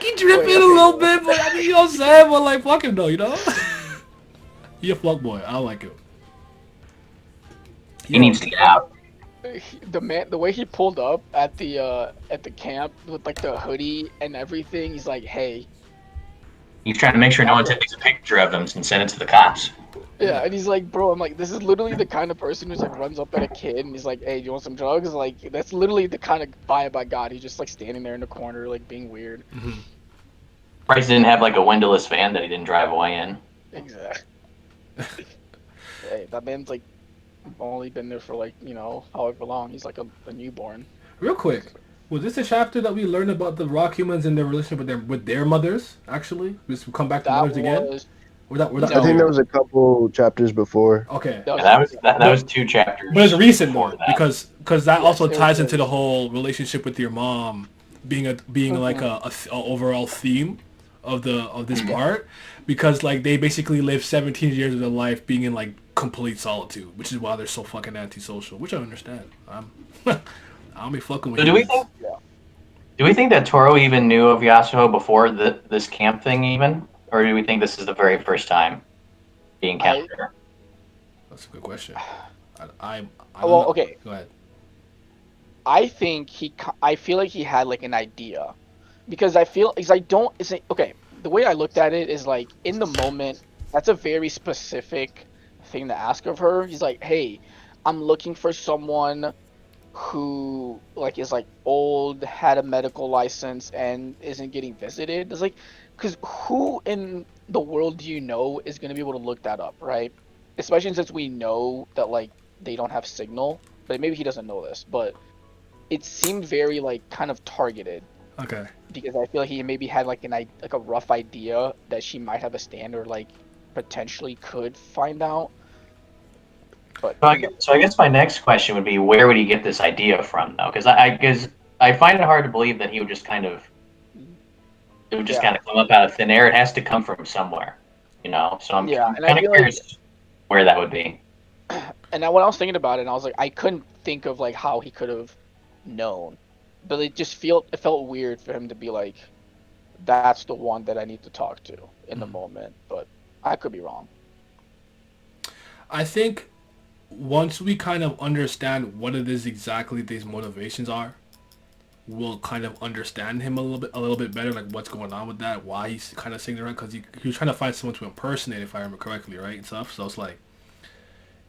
He dripping a little bit, but I mean, you know what I'm saying? But like, fuck him though, you know? He a fuck boy. I like him. He needs to get out. The way he pulled up at the camp with like the hoodie and everything, he's like, hey. He's trying to make sure no one takes a picture of him and send it to the cops. Yeah, and he's like, bro, I'm like, this is literally the kind of person who's like runs up at a kid and he's like, hey, do you want some drugs? Like, that's literally the kind of vibe I got. He's just like standing there in the corner, like being weird. Mm-hmm. Bryce didn't have like a windowless van that he didn't drive away in. Exactly. Hey, that man's like only been there for like, you know, however long. He's like a newborn. Real quick, was this a chapter that we learned about the rock humans and their relationship with their mothers? Actually, we come back to mothers again. I think that was a couple chapters before. Okay. Yeah, that was 2 chapters. But it's recent though, because that also ties into the whole relationship with your mom being like a overall theme of this part, because like they basically live 17 years of their life being in like complete solitude, which is why they're so fucking antisocial, which I understand. I'll be fucking with So you. do we think that Toro even knew of Yasuho before this camp thing even? Or do we think this is the very first time being encountered her? That's a good question. I don't Well, know. okay. Go ahead. I think I feel like he had like an idea, because I feel because I don't. Is it okay? The way I looked at it is like in the moment. That's a very specific thing to ask of her. He's like, hey, I'm looking for someone who like is like old, had a medical license, and isn't getting visited. It's like, because who in the world do you know is going to be able to look that up, right? Especially since we know that like they don't have signal, but maybe he doesn't know this, but it seemed very like kind of targeted, Okay. because I feel like he maybe had like like a rough idea that she might have a stand, or like potentially could find out. But So I guess my next question would be, where would he get this idea from, though? Because I find it hard to believe that he would just kind of Yeah. come up out of thin air. It has to come from somewhere, So I'm Yeah, and I kind of feel like, curious where that would be. and when I was thinking about it, and I was like, I couldn't think of like how he could have known, but it felt weird for him to be like, that's the one that I need to talk to in the moment. But I could be wrong. I think once we kind of understand what it is exactly these motivations are, we'll kind of understand him a little bit better, like what's going on with that, why he's kind of saying it, right? Because he was trying to find someone to impersonate, if I remember correctly, right, and stuff. So it's like,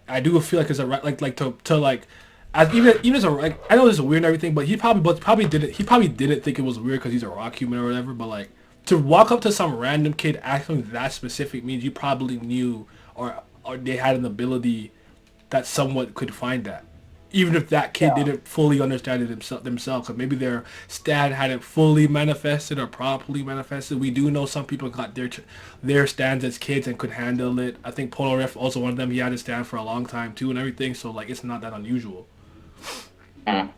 I do feel like it's a like to like, as even as a like, I know this is weird and everything, but he probably didn't think it was weird because he's a rock human or whatever. But like, to walk up to some random kid acting that specific means you probably knew, or they had an ability that someone could find that, even if that kid Yeah. didn't fully understand it themselves. Because maybe their stat hadn't fully manifested or properly manifested. We do know some people got their stands as kids and could handle it. I think Polo Ref also one of them. He had his stand for a long time too and everything. So like, it's not that unusual. Mm.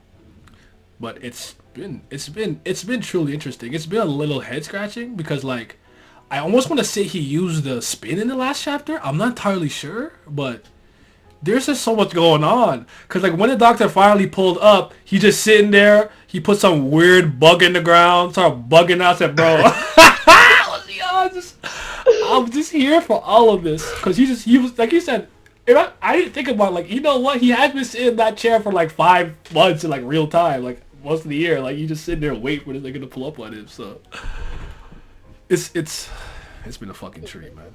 But it's been truly interesting. It's been a little head scratching because like, I almost want to say he used the spin in the last chapter. I'm not entirely sure, but there's just so much going on. Cause like when the doctor finally pulled up, he just sitting there. He put some weird bug in the ground, started bugging out. Said, "Bro, I'm just here for all of this." Cause he was like you said. I didn't think about like, you know what? He had been sitting in that chair for like 5 months in like real time, like most of the year. Like you just sitting there waiting for this nigga to pull up on him. So it's been a fucking treat, man.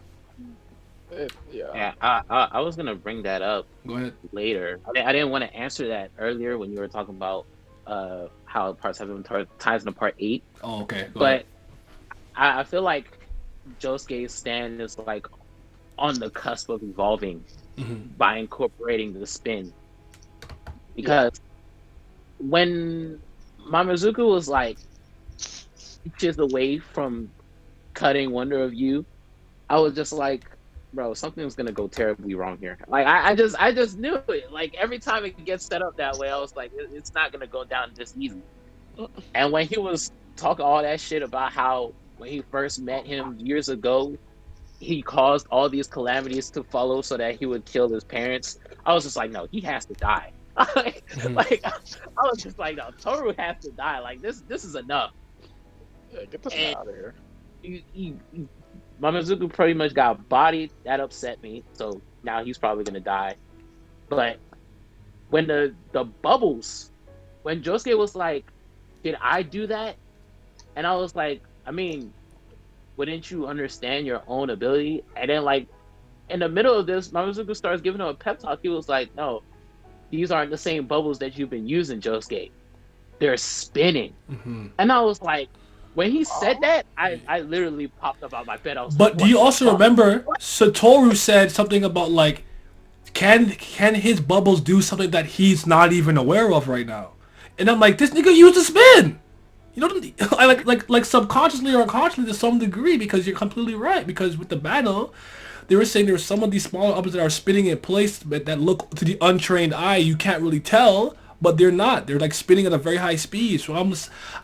Yeah. Yeah, I was gonna bring that up Go ahead. later. I didn't want to answer that earlier when you were talking about how part 7 ties into part 8. Oh, okay. Go But ahead. I feel like Josuke's stand is like on the cusp of evolving by incorporating the spin. Because when Mamazuku was like inches away from cutting Wonder of You, I was just like, bro, something's gonna go terribly wrong here. Like I just knew it. Like every time it gets set up that way, I was like, it's not gonna go down this easy. And when he was talking all that shit about how when he first met him years ago, he caused all these calamities to follow so that he would kill his parents, I was just like, no, he has to die. Like I was just like, no, Toru has to die. Like this is enough. Yeah, get this man out of here. Mamazuku pretty much got bodied. That upset me. So now he's probably gonna die. But when the bubbles, when Josuke was like, "Did I do that?" and I was like, I mean, wouldn't you understand your own ability? And then like in the middle of this, Mamazuku starts giving him a pep talk. He was like, "No, these aren't the same bubbles that you've been using, Josuke. They're spinning." And I was like, when he said that, I literally popped up out my bed. I was But like, do you what the also fuck? remember Satoru said something about like, can his bubbles do something that he's not even aware of right now? And I'm like, this nigga used a spin. You know, I like subconsciously or unconsciously to some degree, because you're completely right. Because with the battle, they were saying there's some of these smaller objects that are spinning in place, but that look to the untrained eye you can't really tell, but they're not. They're like spinning at a very high speed. So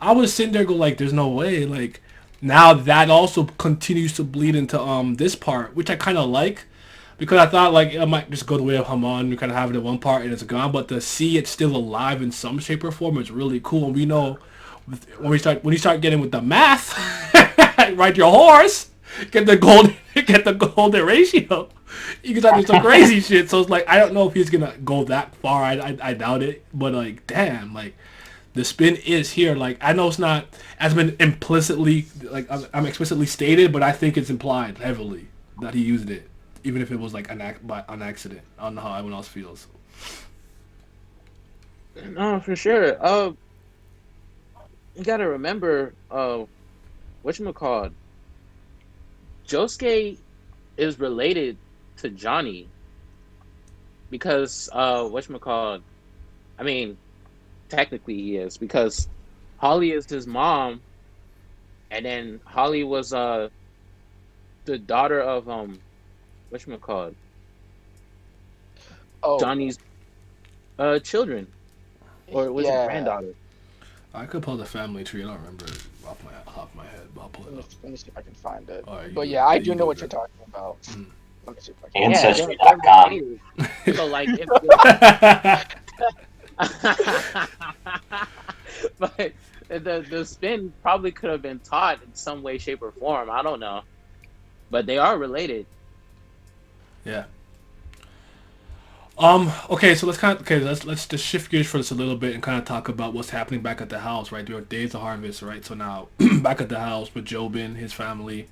I was sitting there go like, there's no way. Like now that also continues to bleed into this part, which I kind of like. Because I thought like it might just go the way of Haman, we kind of have it in one part and it's gone, but to see it still alive in some shape or form is really cool. And we know when you start getting with the math, ride your horse, get the golden get the golden ratio. You can start doing some crazy shit. So it's like I don't know if he's gonna go that far. I doubt it. But like, damn, like the spin is here. Like I know it's not has been implicitly like I'm explicitly stated, but I think it's implied heavily that he used it, even if it was like an accident. I don't know how everyone else feels. No, for sure. You gotta remember, whatchamacallit, Josuke is related to Johnny because whatchamacallit, I mean, technically he is because Holly is his mom, and then Holly was the daughter of whatchamacallit, Johnny's children, or was it granddaughter? I could pull the family tree. I don't remember it off my head, but I'll pull it up. Let me see if I can find it. Right, but yeah, I do know what you're talking about. Let me see if I can. Ancestry.com. So like, if but the spin probably could have been taught in some way, shape, or form. I don't know, but they are related. Yeah. Okay, so let's just shift gears for this a little bit and kind of talk about what's happening back at the house, right? During Days of Harvest, right? So now back at the house with Jobin, his family,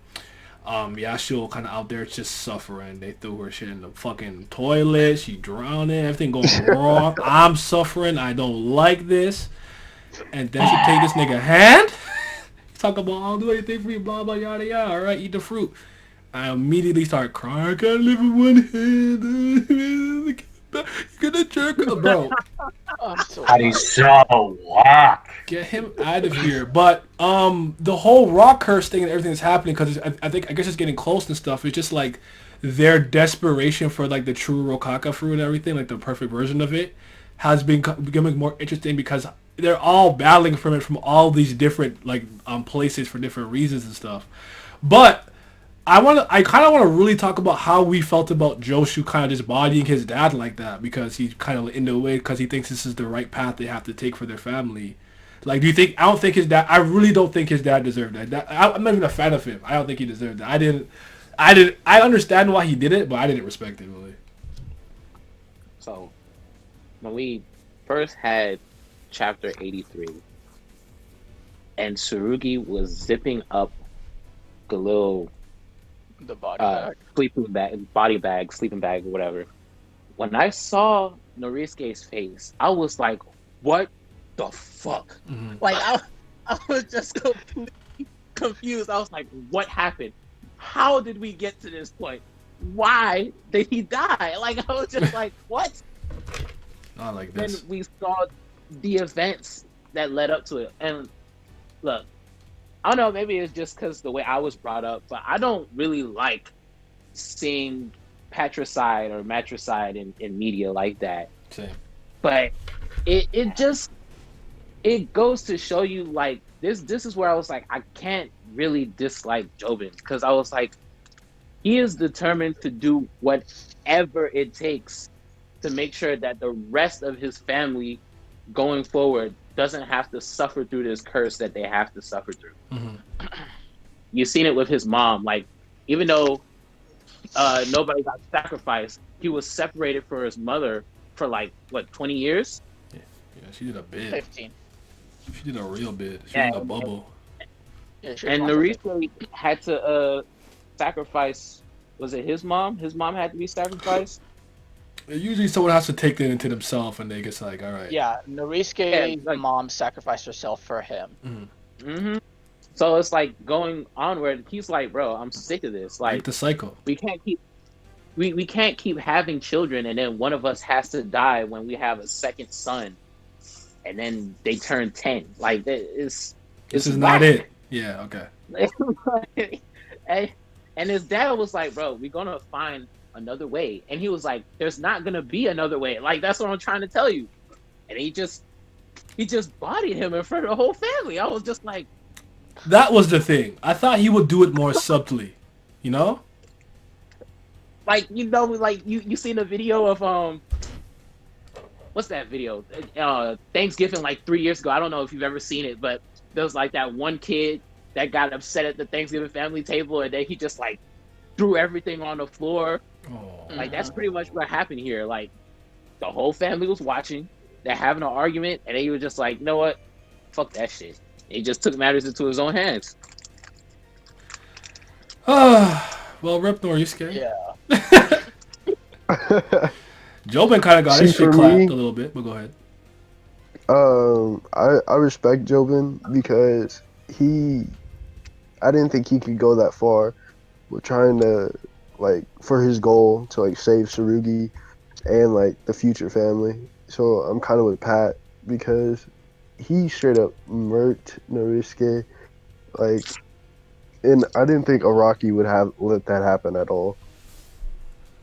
Yasuho kind of out there just suffering. They threw her shit in the fucking toilet. She drowning. Everything going wrong. I'm suffering. I don't like this. And then she take this nigga hand. Talk about I'll do anything for you. Blah blah yada yada. All right, eat the fruit. I immediately start crying. I can't live with one hand. You're gonna jerk up, bro. That is so whack. Get him out of here. But the whole rock curse thing and everything that's happening because I guess it's getting close and stuff. It's just like their desperation for like the true Rokaka fruit and everything, like the perfect version of it, has been becoming more interesting because they're all battling from it from all these different like places for different reasons and stuff. But I kind of want to really talk about how we felt about Joshu kind of just bodying his dad like that because he's kind of in the way because he thinks this is the right path they have to take for their family. Like, do you think? I don't think his dad. I really don't think his dad deserved that. I'm not even a fan of him. I don't think he deserved that. I understand why he did it, but I didn't respect it really. So when we first had chapter 83, and Tsurugi was zipping up the little sleeping bag, sleeping bag, or whatever. When I saw Norisuke's face, I was like, "What the fuck?" Mm-hmm. Like I was just completely confused. I was like, "What happened? How did we get to this point? Why did he die?" Like I was just like, "What?" Not like this. Then we saw the events that led up to it, and look. I don't know, maybe it's just because the way I was brought up, but I don't really like seeing patricide or matricide in media like that. Same. But it goes to show you, like, this is where I was like, I can't really dislike Jobin, because I was like, he is determined to do whatever it takes to make sure that the rest of his family going forward doesn't have to suffer through this curse that they have to suffer through. Mm-hmm. You've seen it with his mom. Like, even though nobody got sacrificed, he was separated from his mother for like, what, 20 years? Yeah, she did a bid. 15. She did a real bid. She did a bubble. Yeah, And Norisuke had to sacrifice, was it his mom? His mom had to be sacrificed? Usually someone has to take that into themselves and they get like, all right. Yeah, Norisuke's mom sacrificed herself for him. Mm-hmm. Mm-hmm. So it's like going onward. He's like, bro, I'm sick of this. Like the cycle. We can't keep having children and then one of us has to die when we have a second son, and then they turn 10. Like this is not it. Yeah. Okay. and his dad was like, bro, we're gonna find another way, and he was like, there's not gonna be another way. Like, that's what I'm trying to tell you. And he just bodied him in front of the whole family. I was just like, that was the thing. I thought he would do it more subtly, you know? Like, you know, like you seen a video of what's that video? Thanksgiving like 3 years ago. I don't know if you've ever seen it, but there was like that one kid that got upset at the Thanksgiving family table, and then he just like threw everything on the floor. Oh. Like that's pretty much what happened here. Like the whole family was watching. They're having an argument, and he was just like, "You know what? Fuck that shit." He just took matters into his own hands. Well, Rip Norisuke. Yeah. Jobin kind of got See, his shit for clapped me- a little bit, but go ahead. I respect Jobin because I didn't think he could go that far with trying to like for his goal to like save Tsurugi and like the future family. So I'm kind of with Pat because he straight up murked Norisuke, like, and I didn't think Araki would have let that happen at all.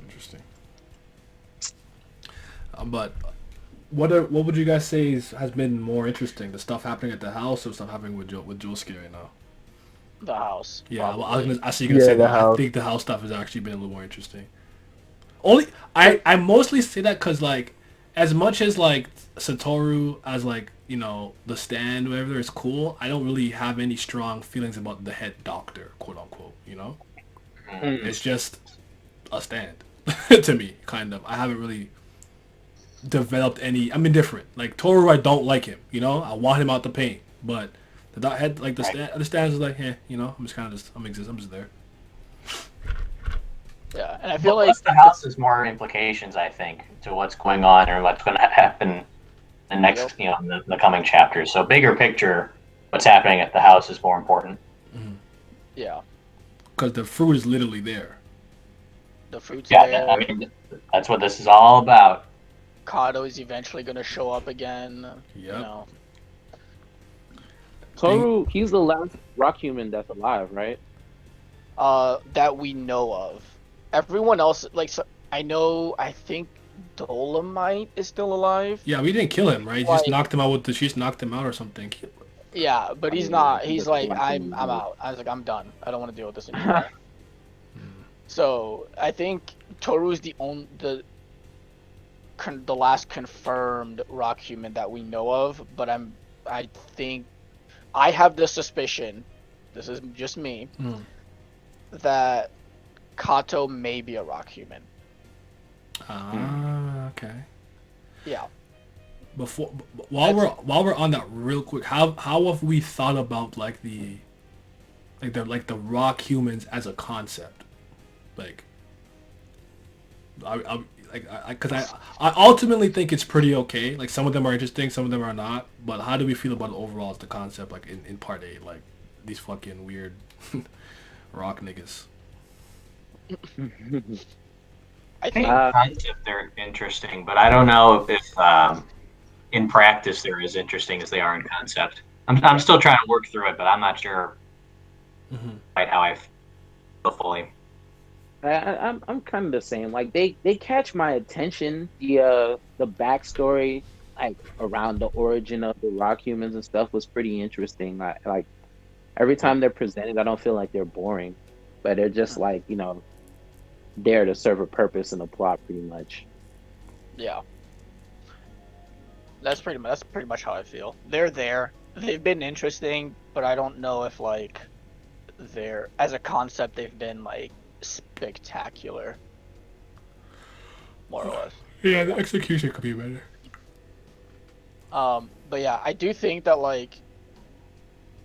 Interesting. But what would you guys say has been more interesting? The stuff happening at the house or stuff happening with Josuke right now? The house. Yeah, well, probably. I see you gonna Yeah, say the that. I house. think the house stuff has actually been a little more interesting. Only I mostly say that because like as much as like Satoru as like the stand whatever is cool, I don't really have any strong feelings about the head doctor, quote unquote. It's just a stand to me, kind of. I haven't really developed any. I'm indifferent. Like Toru, I don't like him. I want him out the paint, but the head like the stands is like, I'm just kind of I'm just there. Yeah, and I feel Well, like the house has more implications, I think, to what's going on or what's going to happen the next, in the coming chapters. So bigger picture, what's happening at the house is more important. yeah, Because the fruit is literally there. the fruit's Yeah, there. I mean, that's what this is all about. Kato is eventually gonna show up again. Yep. Toru, he's the last rock human that's alive, right? That we know of. Everyone else, like, so, I think Dolomite is still alive. Yeah, we didn't kill him, right? She just knocked him out with she just knocked him out or something. Yeah, but he's mean, not. he's He's the like, last I'm one. out. I was like, I'm done. I don't want to deal with this anymore. So I think Toru's the last confirmed rock human that we know of. But I think I have the suspicion. This is just me. That Kato may be a rock human. Okay. Yeah. While we're on that real quick, how have we thought about like the rock humans as a concept? Like, because I ultimately think it's pretty okay. Like some of them are interesting, some of them are not. But how do we feel about it overall as the concept? Like in part 8, like these fucking weird rock niggas. I think in concept they're interesting, but I don't know if in practice they're as interesting as they are in concept. I'm still trying to work through it, but I'm not sure quite how I feel fully. I'm kind of the same. Like they catch my attention. The backstory, like around the origin of the rock humans and stuff, was pretty interesting. Like every time they're presented, I don't feel like they're boring, but they're just like there to serve a purpose and a plot, pretty much. Yeah. That's pretty much how I feel. They're there. They've been interesting, but I don't know if like they're as a concept they've been like spectacular. More or less. Yeah, the execution could be better. But yeah, I do think that like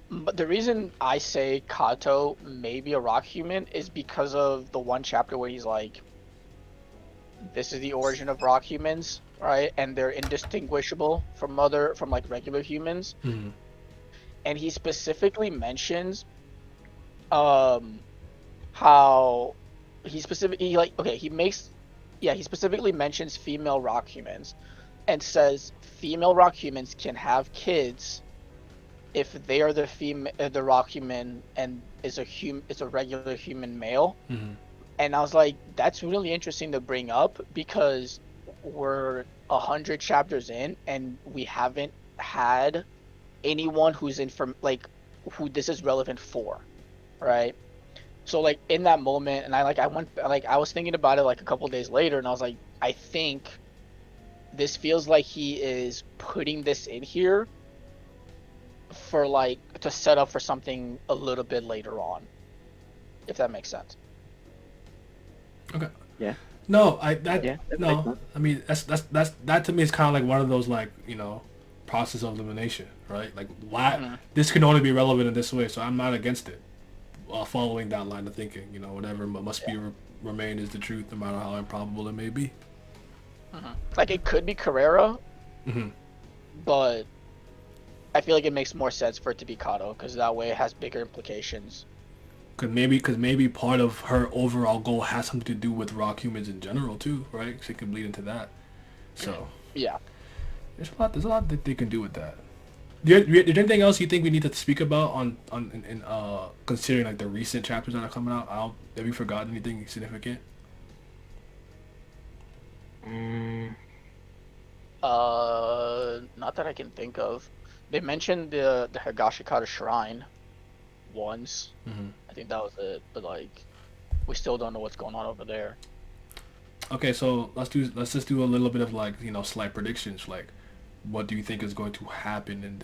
but the reason I say Kato may be a rock human is because of the one chapter where he's like, this is the origin of rock humans, right? And they're indistinguishable from like regular humans. And he specifically mentions how he specifically mentions female rock humans and says female rock humans can have kids if they are the rock human and is a regular human male. And I was like, that's really interesting to bring up because we're 100 chapters in and we haven't had anyone who's who this is relevant for, right? So like in that moment, and I was thinking about it like a couple days later, and I was like, I think this feels like he is putting this in here for like to set up for something a little bit later on, if that makes sense. Okay. Yeah. No, That makes no. sense. I mean, that to me is kind of like one of those like process of elimination, right? Like why this can only be relevant in this way, so I'm not against it. Following that line of thinking, whatever must be remain is the truth, no matter how improbable it may be. Like it could be Carrera, Mm-hmm. but I feel like it makes more sense for it to be Kato because that way it has bigger implications. Because maybe part of her overall goal has something to do with rock humans in general too, right? So it can bleed into that. So Yeah. there's a lot that they can do with that. Is there anything else you think we need to speak about in considering like the recent chapters that are coming out? Have you forgotten anything significant? Not that I can think of. They mentioned the Higashikata Shrine once. Mm-hmm. I think that was it, but like we still don't know what's going on over there. Okay, so let's just do a little bit of like slight predictions. Like, what do you think is going to happen in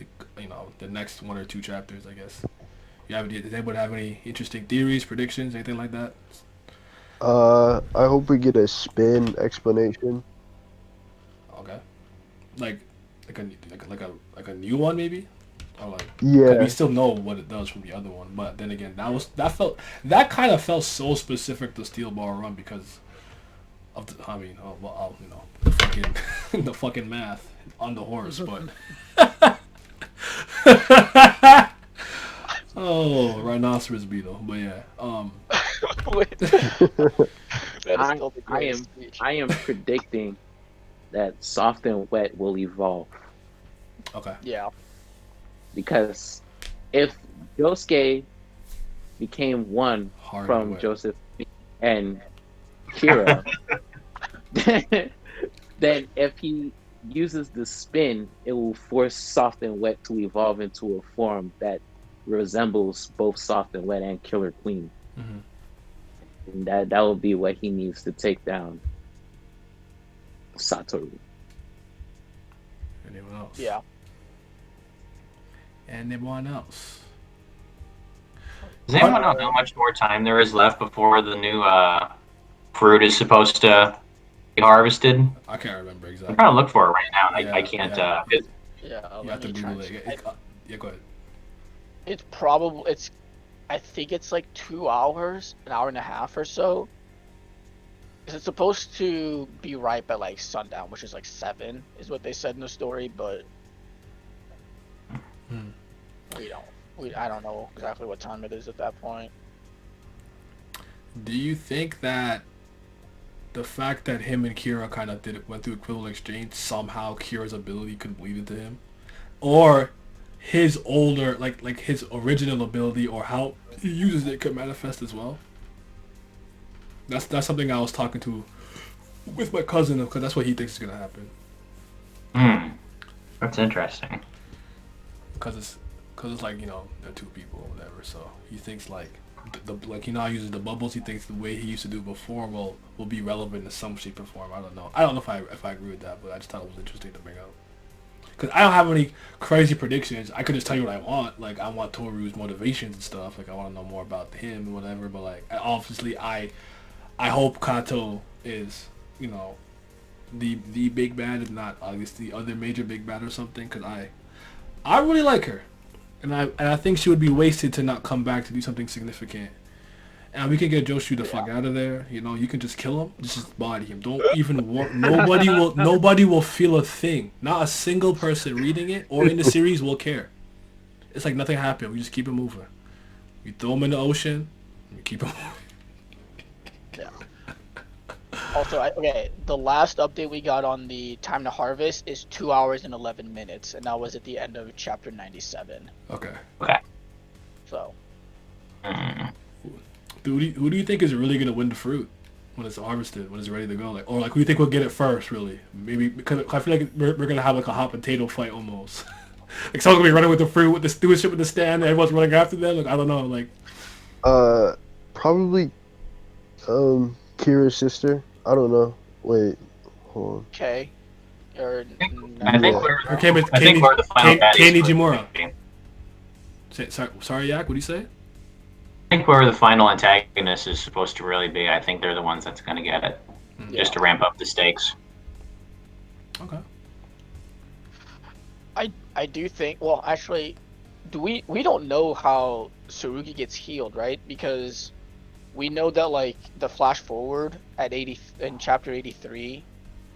the next one or two chapters? I guess. Does anybody have any interesting theories, predictions, anything like that? I hope we get a spin explanation. Okay, like a new one maybe, or like 'cause Yeah. we still know what it does from the other one. But then again, that kind of felt so specific to Steel Ball Run because of the fucking the fucking math on the horse, but. Oh, rhinoceros beetle, but yeah. Wait. That is still the I greatest am speech. I am predicting that soft and wet will evolve Okay. Yeah. because if Josuke became one Hard and from wet. Joseph and Kira, then if he uses the spin, it will force soft and wet to evolve into a form that resembles both soft and wet and Killer Queen. Mm-hmm. And that will be what he needs to take down Satoru. Anyone else? Yeah. Anyone else? Does anyone know how much more time there is left before the new fruit is supposed to be harvested? I can't remember I'm exactly. trying to look for it right now. And Yeah, I can't. yeah. Yeah. You Let have to me try Google and it. see. Yeah, go ahead. It's probably I think it's like 2 hours, an hour and a half or so. 'Cause it's supposed to be ripe at like sundown, which is like 7, is what they said in the story. But I don't know exactly what time it is at that point. Do you think that the fact that him and Kira kind of went through equivalent exchange, somehow Kira's ability could bleed into him, or his older like his original ability or how he uses it could manifest as well? That's something I was talking to with my cousin because that's what he thinks is gonna happen. That's interesting. Because it's like they're two people or whatever. So he thinks like the like how he uses the bubbles. He thinks the way he used to do before will be relevant in some shape or form. I don't know if I agree with that, but I just thought it was interesting to bring up. Because I don't have any crazy predictions. I could just tell you what I want. Like I want Toru's motivations and stuff. Like I want to know more about him and whatever. But like obviously I hope Kato is the big bad, if not obviously the other major big bad or something. Because I really like her. And I think she would be wasted to not come back to do something significant. And we can get Joshu the fuck out of there. You can just kill him, just body him. Don't even nobody will feel a thing. Not a single person reading it or in the series will care. It's like nothing happened. We just keep it moving. We throw him in the ocean. We keep him moving. Yeah. Also, the last update we got on the time to harvest is 2 hours and 11 minutes, and that was at the end of chapter 97. Okay. So. Who do you think is really gonna win the fruit when it's harvested, when it's ready to go? Or who do you think will get it first? Really? Maybe because I feel like we're gonna have like a hot potato fight almost. Like someone's gonna be running with the fruit with the stewardship with the stand, and everyone's running after them. Like I don't know. Like. Probably. Kira's sister. I don't know. Wait. Hold on. Okay. I think Her name is Kei Nijimura. Sorry, Yak. What do you say? think whoever the final antagonist is supposed to really be, I think they're the ones that's going to get it, just to ramp up the stakes. Okay. I do think. Well, actually, we don't know how Tsurugi gets healed, right? Because we know that like the flash forward at 80 in chapter 83,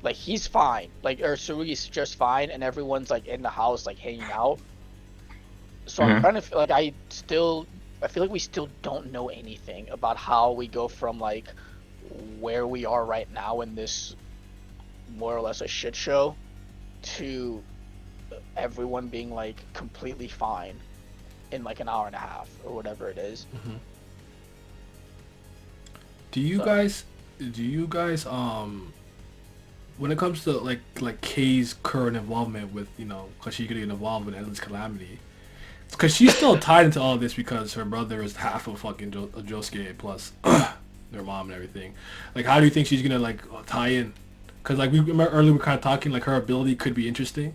like he's fine, like or Tsurugi's just fine, and everyone's like in the house like hanging out. So I'm trying to feel like I feel like we still don't know anything about how we go from like where we are right now in this more or less a shit show to everyone being like completely fine in like an hour and a half or whatever it is. Mm-hmm. Do you guys when it comes to like Kei's current involvement with, you know, because she's getting involved in Endless Calamity, because she's still tied into all of this because her brother is half of fucking Josuke plus their mom and everything. Like, how do you think she's gonna like tie in? Because like we remember earlier we were kind of talking like her ability could be interesting,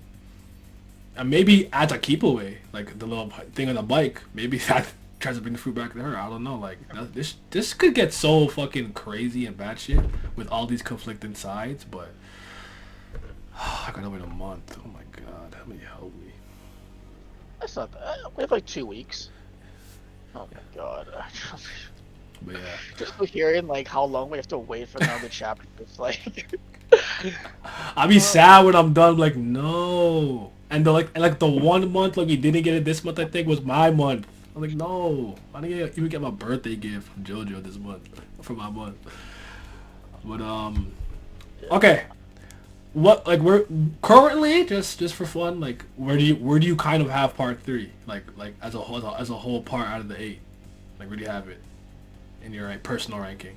and maybe as a keep away, like the little thing on the bike, maybe that tries to bring the fruit back to her. I don't know. Like this could get so fucking crazy and bad shit with all these conflicting sides, but I gotta wait a month. Oh my god, how many help me? That's not bad. We have like 2 weeks. Oh my god. But yeah, Just hearing like how long we have to wait for another chapter. It's like I'll be sad when I'm done. Like no, and the like the 1 month like we didn't get it this month. I think was my month. I'm like no, I didn't even get my birthday gift from Jojo this month for my month. But okay. What like we're currently just for fun, like where do you kind of have part 3 like as a whole part out of the 8, like where do you have it in your like personal ranking?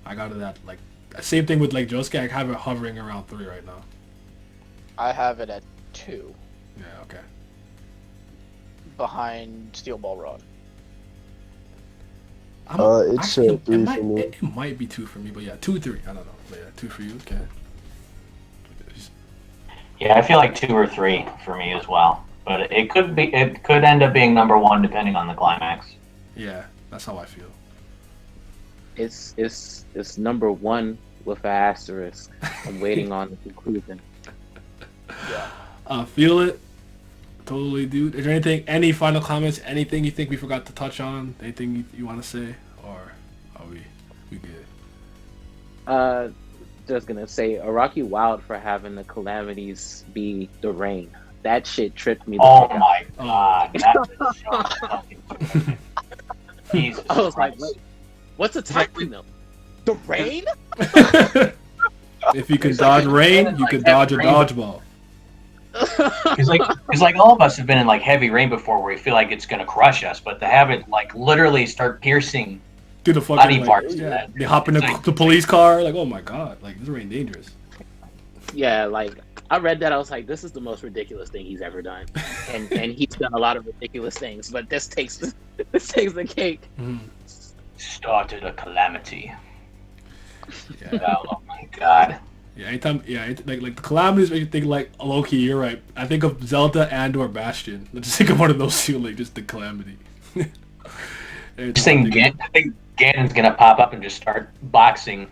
I got it at like same thing with like Josuke. I have it hovering around 3 right now. I have it at 2 Yeah, okay. behind Steel Ball Run. It's 3 for me. It might be 2 for me, but yeah, 2, 3. I don't know, but yeah, 2 for you. Okay. Yeah, I feel like 2 or 3 for me as well. But it could end up being number 1 depending on the climax. Yeah, that's how I feel. It's number 1 with an asterisk. I'm waiting on the conclusion. Yeah. Feel it. Totally, dude. Is there any final comments, anything you think we forgot to touch on? Anything you want to say? Or are we good? Just gonna say Araki wild for having the calamities be the rain. That shit tripped me the Oh fuck out. my god. That is so fucking Jesus I was like, Christ. wait, what's attacking them? The rain? If you can It's dodge like- rain, it's you like can that dodge a rain- dodgeball. Because like all of us have been in like heavy rain before where we feel like it's gonna crush us, but to have it like literally start piercing Do the fucking body like, parts. yeah, they hop in the police car. Like, oh my god, like this rain dangerous. Yeah, like I read that, I was like, this is the most ridiculous thing he's ever done, and he's done a lot of ridiculous things, but this takes the cake. Started a calamity. Yeah. Oh my god. Yeah, anytime, like the calamities make you think like low-key, you're right. I think of Zelda and or Bastion. Let's just think of one of those two, like just the calamity. I think Ganon's gonna pop up and just start boxing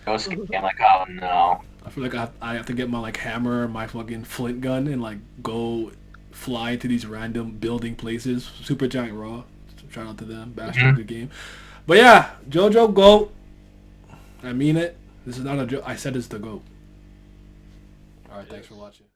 Yosuke. I'm like, oh no. I feel like I have to get my like hammer, my fucking flint gun, and like go fly to these random building places. Super Giant Raw. Shout out to them. Bastion, good game. But yeah, Jojo, GOAT. I mean it. This is not a joke. I said it's the GOAT. Alright, thanks for watching.